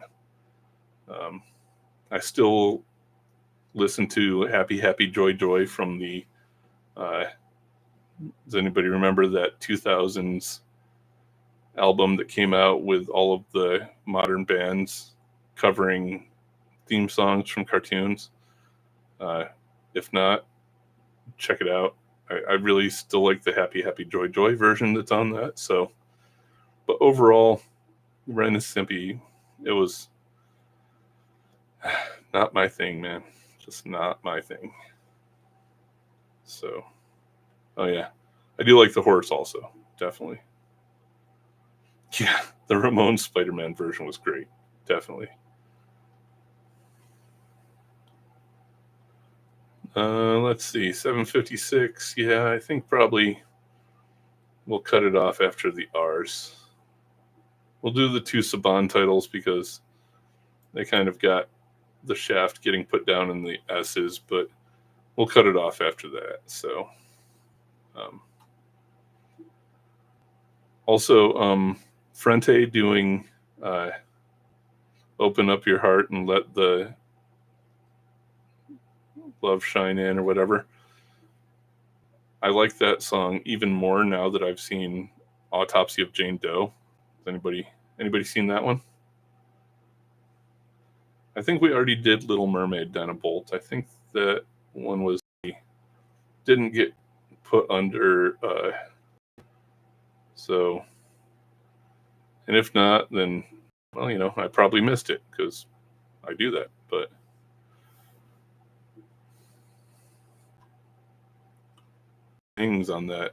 I still listen to Happy Happy Joy Joy from the does anybody remember that 2000s album that came out with all of the modern bands covering theme songs from cartoons? If not, check it out. I really still like the Happy Happy Joy Joy version that's on that. So, but overall, Ren and Stimpy, it was not my thing, man. Just not my thing. So, oh yeah, I do like the horse also, definitely. Yeah, the Ramones Spider-Man version was great, definitely. Let's see, 756. Yeah, I think probably we'll cut it off after the R's. We'll do the 2 Saban titles because they kind of got the shaft getting put down in the S's, but we'll cut it off after that. So, Also, Frente doing Open Up Your Heart and Let the Love Shine In or whatever. I like that song even more now that I've seen Autopsy of Jane Doe. Has anybody seen that one? I think we already did Little Mermaid, Dana Bolt. I think that one didn't get put under. So, and if not, then, well, I probably missed it because I do that. But things on that.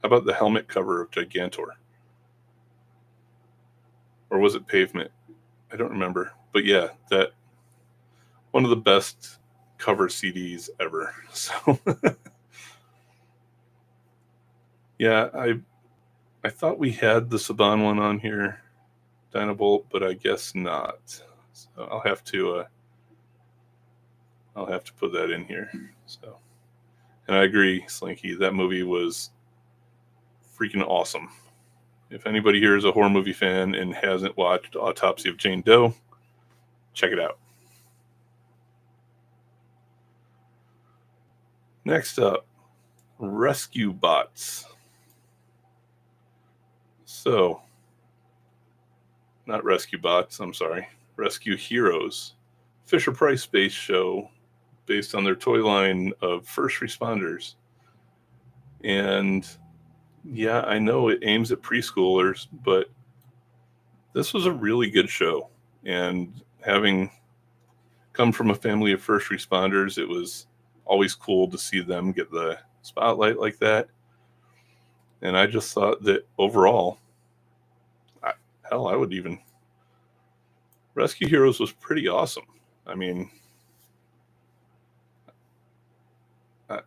How about the helmet cover of Gigantor? Or was it Pavement? I don't remember. But yeah, that one of the best cover CDs ever. So yeah, I thought we had the Saban one on here, Dynabolt, but I guess not. So I'll have to put that in here. So, and I agree, Slinky, that movie was freaking awesome. If anybody here is a horror movie fan and hasn't watched Autopsy of Jane Doe, check it out. Next up, Rescue Bots. So, not Rescue Bots, I'm sorry. Rescue Heroes. Fisher-Price space show based on their toy line of first responders. And yeah, I know it aims at preschoolers, but this was a really good show. And having come from a family of first responders, it was always cool to see them get the spotlight like that. And I just thought that overall, I would even Rescue Heroes was pretty awesome. I mean,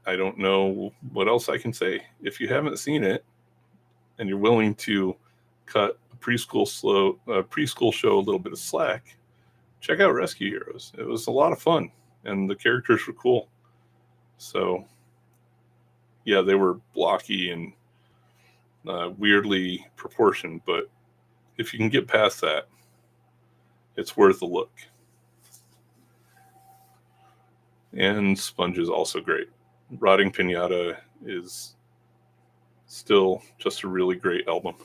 I don't know what else I can say. If you haven't seen it and you're willing to cut a preschool show a little bit of slack, check out Rescue Heroes. It was a lot of fun and the characters were cool. So yeah, they were blocky and weirdly proportioned, but if you can get past that, it's worth a look. And Sponge is also great. Rotting Pinata is still just a really great album.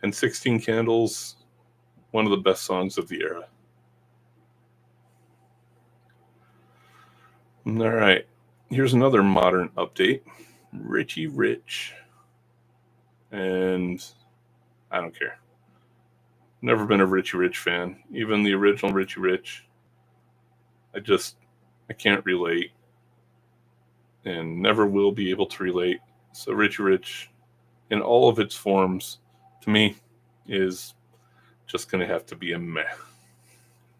And 16 Candles, one of the best songs of the era. All right, here's another modern update. Richie Rich. And I don't care. Never been a Richie Rich fan. Even the original Richie Rich, I can't relate and never will be able to relate. So Richie Rich, in all of its forms, to me, is just going to have to be a meh.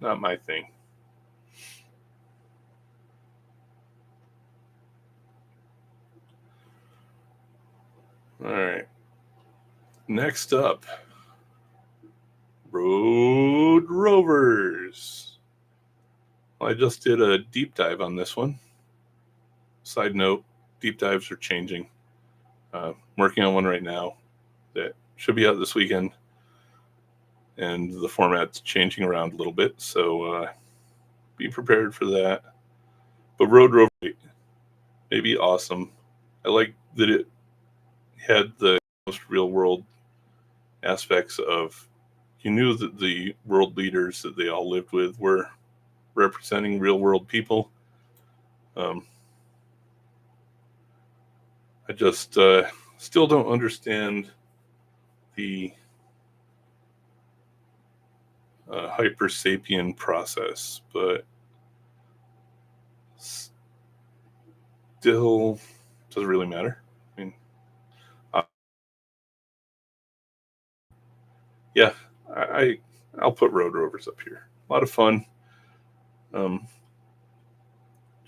Not my thing. All right. Next up, Road Rovers. Well, I just did a deep dive on this one. Side note, deep dives are changing. Working on one right now that should be out this weekend. And the format's changing around a little bit, so be prepared for that. But Road Rover may be awesome. I like that it had the most real world aspects of, you knew that the world leaders that they all lived with were representing real world people. I just still don't understand the hyper sapien process, but still doesn't really matter. I mean, yeah, I'll put Road Rovers up here. A lot of fun.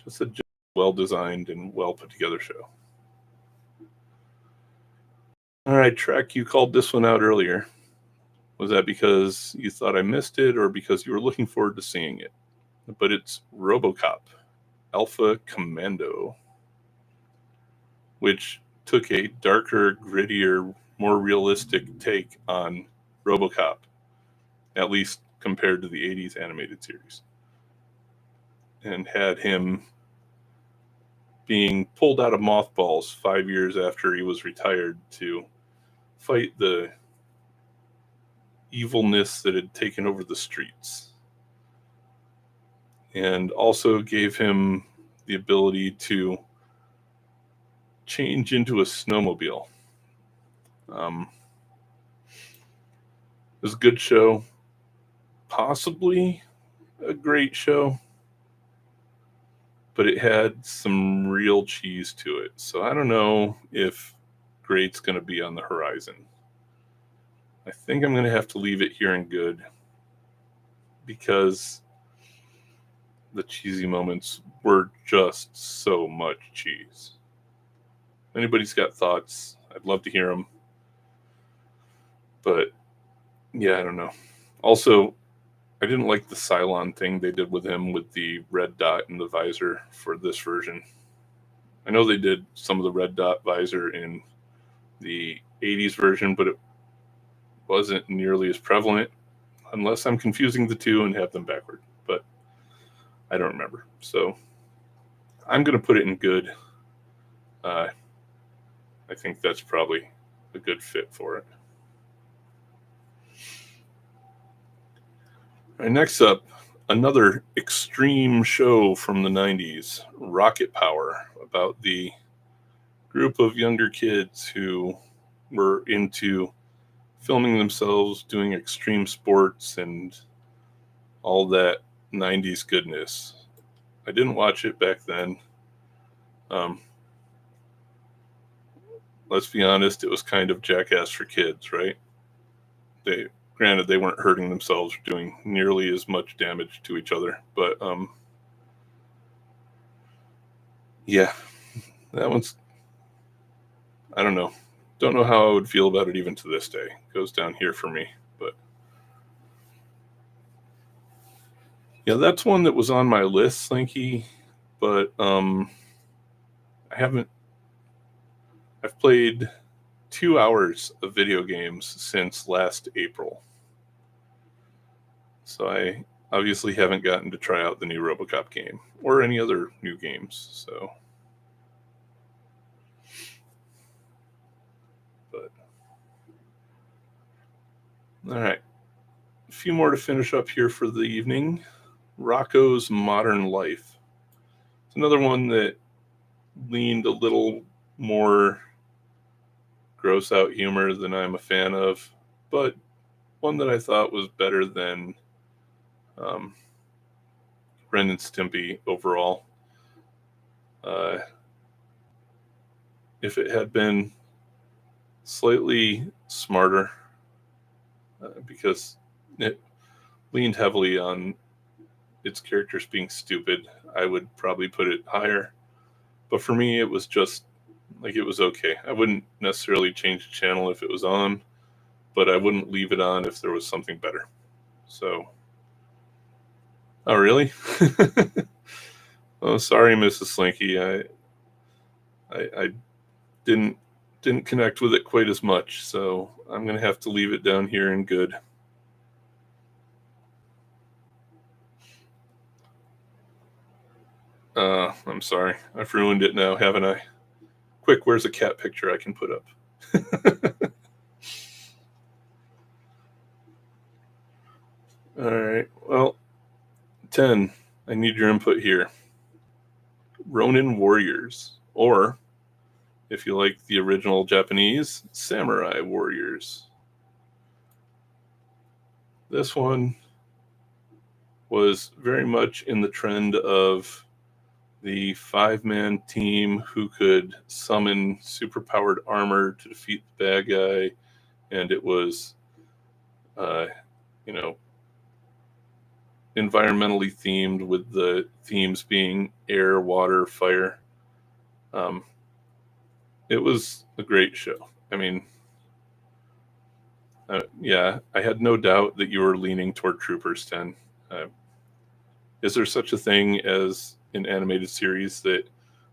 Just a well designed and well put together show. All right, Trek, you called this one out earlier. Was that because you thought I missed it or because you were looking forward to seeing it? But it's RoboCop Alpha Commando, which took a darker, grittier, more realistic take on RoboCop, at least compared to the 80s animated series, and had him being pulled out of mothballs 5 years after he was retired to fight the evilness that had taken over the streets, and also gave him the ability to change into a snowmobile. It was a good show, possibly a great show, but it had some real cheese to it. So I don't know if great's going to be on the horizon. I think I'm going to have to leave it here in good, because the cheesy moments were just so much cheese. If anybody's got thoughts, I'd love to hear them. But yeah, I don't know. Also, I didn't like the Cylon thing they did with him with the red dot in the visor for this version. I know they did some of the red dot visor in the 80s version, but it wasn't nearly as prevalent, unless I'm confusing the two and have them backward. But I don't remember. So I'm going to put it in good. I think that's probably a good fit for it. All right, next up, another extreme show from the 90s, Rocket Power, about the group of younger kids who were into filming themselves doing extreme sports and all that 90s goodness. I didn't watch it back then. Let's be honest, it was kind of Jackass for kids, right? Granted, they weren't hurting themselves or doing nearly as much damage to each other, but yeah, that one's, I don't know. Don't know how I would feel about it even to this day. It goes down here for me, but yeah, that's one that was on my list, Slinky, but I've played 2 hours of video games since last April. So I obviously haven't gotten to try out the new RoboCop game or any other new games. So, but all right, a few more to finish up here for the evening. Rocco's Modern Life. It's another one that leaned a little more gross out humor than I'm a fan of, but one that I thought was better than Ren and Stimpy overall. If it had been slightly smarter, because it leaned heavily on its characters being stupid, I would probably put it higher. But for me, it was just like, it was okay. I wouldn't necessarily change the channel if it was on, but I wouldn't leave it on if there was something better. So, oh really? Oh, sorry, Mrs. Slinky. I didn't connect with it quite as much, so I'm gonna have to leave it down here in good. I'm sorry. I've ruined it now, haven't I? Quick, where's a cat picture I can put up? All right. Well, 10. I need your input here. Ronin Warriors, or if you like the original Japanese, Samurai Warriors. This one was very much in the trend of the 5-man team who could summon superpowered armor to defeat the bad guy, and it was, environmentally themed, with the themes being air, water, fire. It was a great show. I mean, yeah, I had no doubt that you were leaning toward Troopers 10. Is there such a thing as an animated series that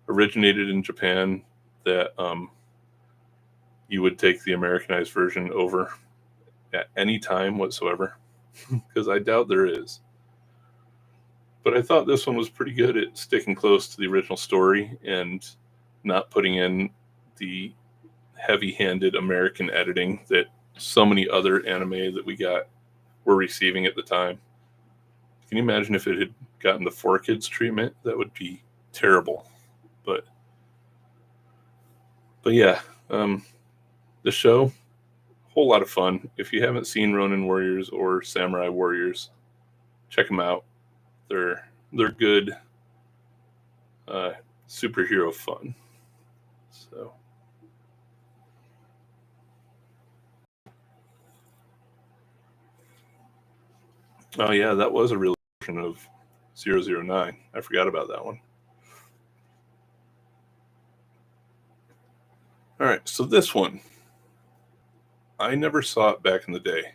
originated in Japan that you would take the Americanized version over at any time whatsoever, because I doubt there is. But I thought this one was pretty good at sticking close to the original story and not putting in the heavy-handed American editing that so many other anime that we got were receiving at the time. Can you imagine if it had gotten the 4Kids treatment? That would be terrible. But yeah, the show, whole lot of fun. If you haven't seen Ronin Warriors or Samurai Warriors, check them out. They're good superhero fun. So oh yeah, that was a real version of 009. I forgot about that one. All right, so this one, I never saw it back in the day,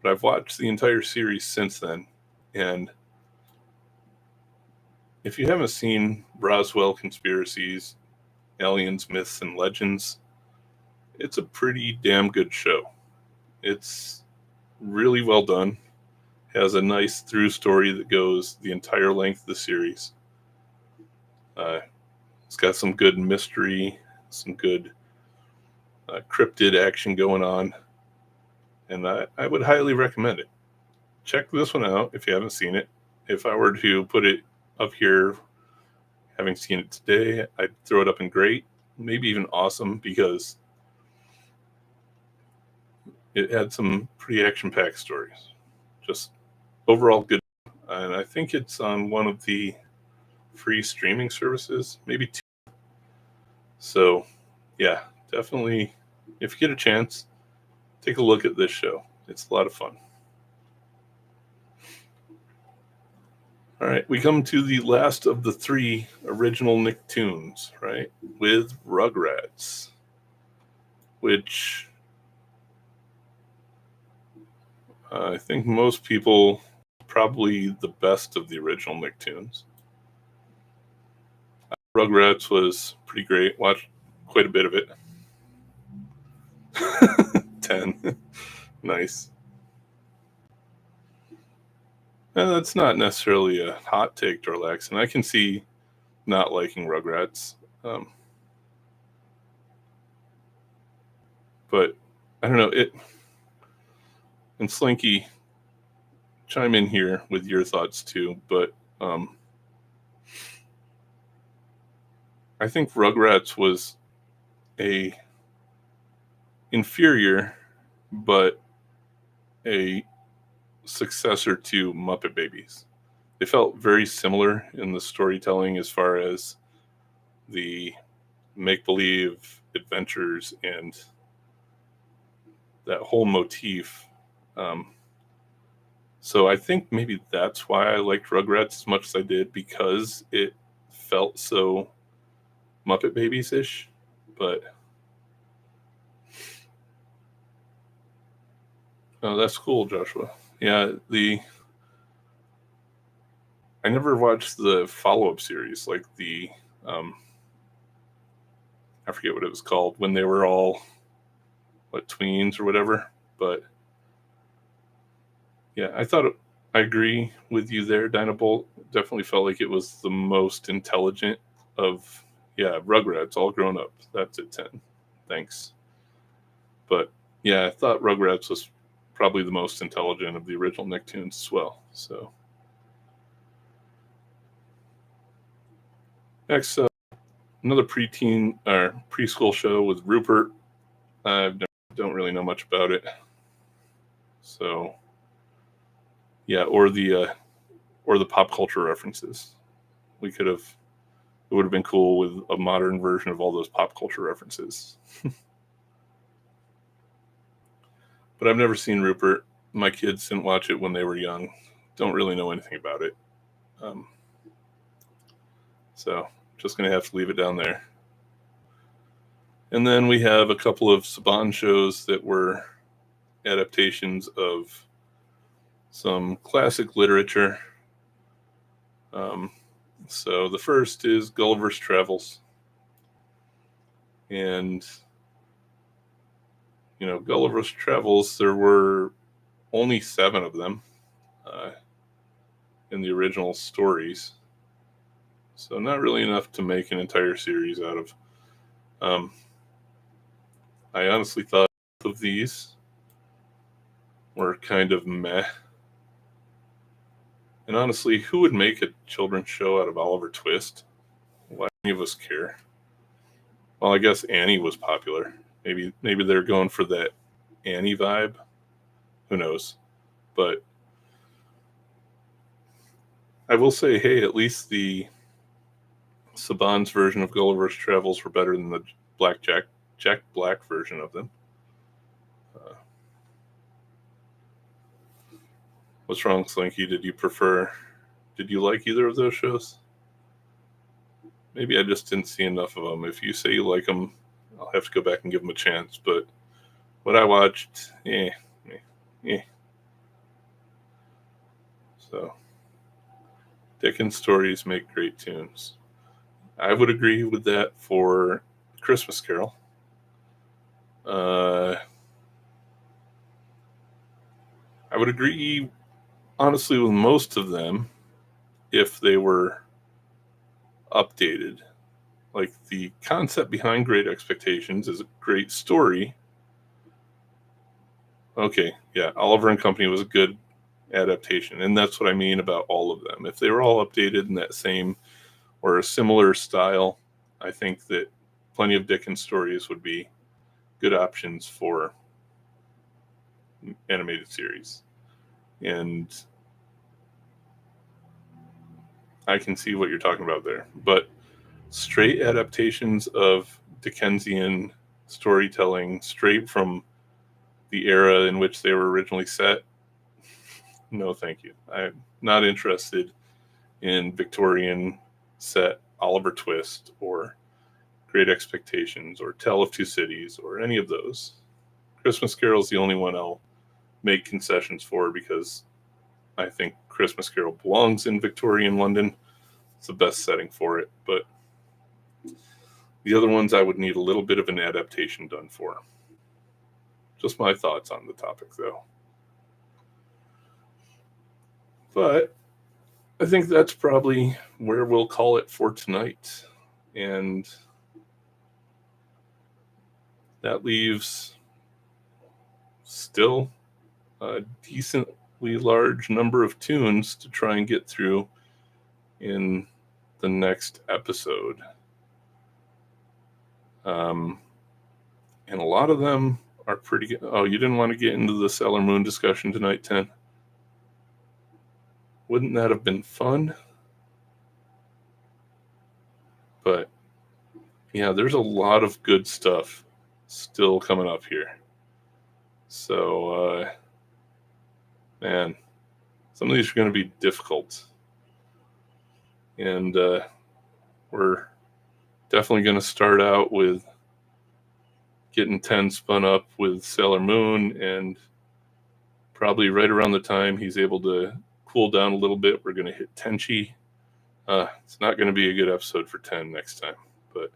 but I've watched the entire series since then. And if you haven't seen Roswell Conspiracies, Aliens, Myths, and Legends, it's a pretty damn good show. It's really well done. Has a nice through story that goes the entire length of the series. It's got some good mystery, some good cryptid action going on, and I would highly recommend it. Check this one out if you haven't seen it. If I were to put it up here, having seen it today, I'd throw it up in great, maybe even awesome, because it had some pretty action-packed stories. Just overall good. And I think it's on one of the free streaming services, maybe two. So yeah, definitely, if you get a chance, take a look at this show. It's a lot of fun. All right, we come to the last of the three original Nicktoons, right? With Rugrats, which I think most people probably the best of the original Nicktoons. Rugrats was pretty great. Watched quite a bit of it. 10. Nice. And that's not necessarily a hot take, Dorlax, and I can see not liking Rugrats. But I don't know, it. And Slinky, chime in here with your thoughts too. But I think Rugrats was a inferior, but a successor to Muppet Babies. They felt very similar in the storytelling as far as the make-believe adventures and that whole motif. So I think maybe that's why I liked Rugrats as much as I did, because it felt so Muppet Babies-ish. But oh, that's cool, Joshua. Yeah, I never watched the follow-up series, like the I forget what it was called, when they were all tweens or whatever. But yeah, I agree with you there. Dinobolt definitely felt like it was the most intelligent of Rugrats all grown up. That's at 10. Thanks. But yeah, I thought Rugrats was probably the most intelligent of the original Nicktoons as well. So next, another preteen or preschool show with Rupert. I don't really know much about it. So yeah, or the pop culture references. It would have been cool with a modern version of all those pop culture references. But I've never seen Rupert. My kids didn't watch it when they were young. Don't really know anything about it. So just going to have to leave it down there. And then we have a couple of Saban shows that were adaptations of some classic literature. So the first is Gulliver's Travels. And Gulliver's Travels, there were only 7 of them in the original stories. So not really enough to make an entire series out of. I honestly thought both of these were kind of meh. And honestly, who would make a children's show out of Oliver Twist? Why any of us care? Well, I guess Annie was popular. Maybe they're going for that Annie vibe. Who knows? But I will say, hey, at least the Saban's version of Gulliver's Travels were better than the Jack Black version of them. What's wrong, Slinky? Did you like either of those shows? Maybe I just didn't see enough of them. If you say you like them, I'll have to go back and give them a chance. But what I watched, eh. So, Dickens stories make great tunes. I would agree with that for Christmas Carol. I would agree, honestly, with most of them if they were updated. Like, the concept behind Great Expectations is a great story. Okay, yeah, Oliver and Company was a good adaptation, and that's what I mean about all of them. If they were all updated in that same or a similar style, I think that plenty of Dickens stories would be good options for animated series. And I can see what you're talking about there. But straight adaptations of Dickensian storytelling straight from the era in which they were originally set, no thank you. I'm not interested in Victorian set Oliver Twist or Great Expectations or Tale of Two Cities or any of those. Christmas Carol is the only one I'll make concessions for because I think Christmas Carol belongs in Victorian London. It's the best setting for it, but the other ones I would need a little bit of an adaptation done for. Just my thoughts on the topic, though. But I think that's probably where we'll call it for tonight. And that leaves still a decently large number of tunes to try and get through in the next episode. And a lot of them are pretty good. Oh, you didn't want to get into the Sailor Moon discussion tonight, 10? Wouldn't that have been fun? But yeah, there's a lot of good stuff still coming up here. So, man, some of these are going to be difficult. And we're definitely going to start out with getting 10 spun up with Sailor Moon, and probably right around the time he's able to cool down a little bit, we're going to hit Tenchi. It's not going to be a good episode for 10 next time, but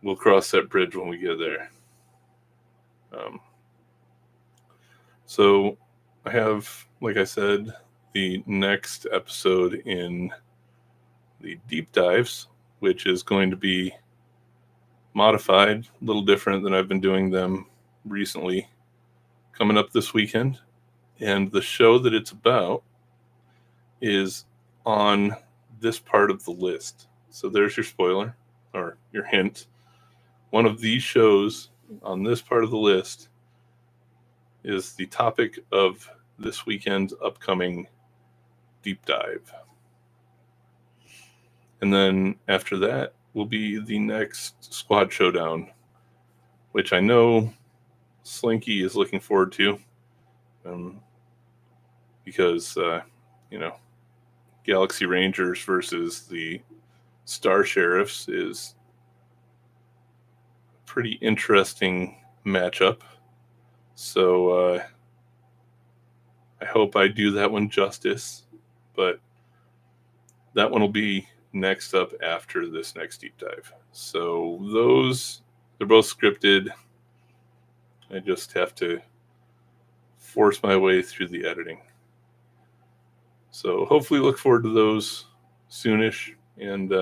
we'll cross that bridge when we get there. So I have, like I said, the next episode in the deep dives, which is going to be modified, a little different than I've been doing them recently, coming up this weekend. And the show that it's about is on this part of the list. So there's your spoiler, or your hint. One of these shows on this part of the list is the topic of this weekend's upcoming deep dive. And then after that will be the next Squad Showdown, which I know Slinky is looking forward to, because, Galaxy Rangers versus the Star Sheriffs is a pretty interesting matchup. So I hope I do that one justice, but that one will be next up after this next deep dive. So they're both scripted. I just have to force my way through the editing. So hopefully look forward to those soonish, and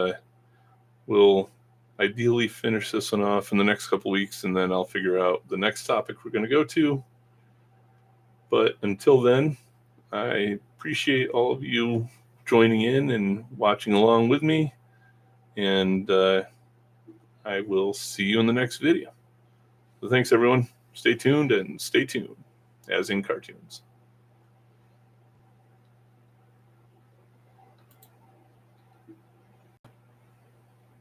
we'll ideally finish this one off in the next couple weeks, and then I'll figure out the next topic we're going to go to. But until then, I appreciate all of you joining in and watching along with me, and I will see you in the next video. So thanks, everyone. Stay tuned and stay tuned, as in cartoons.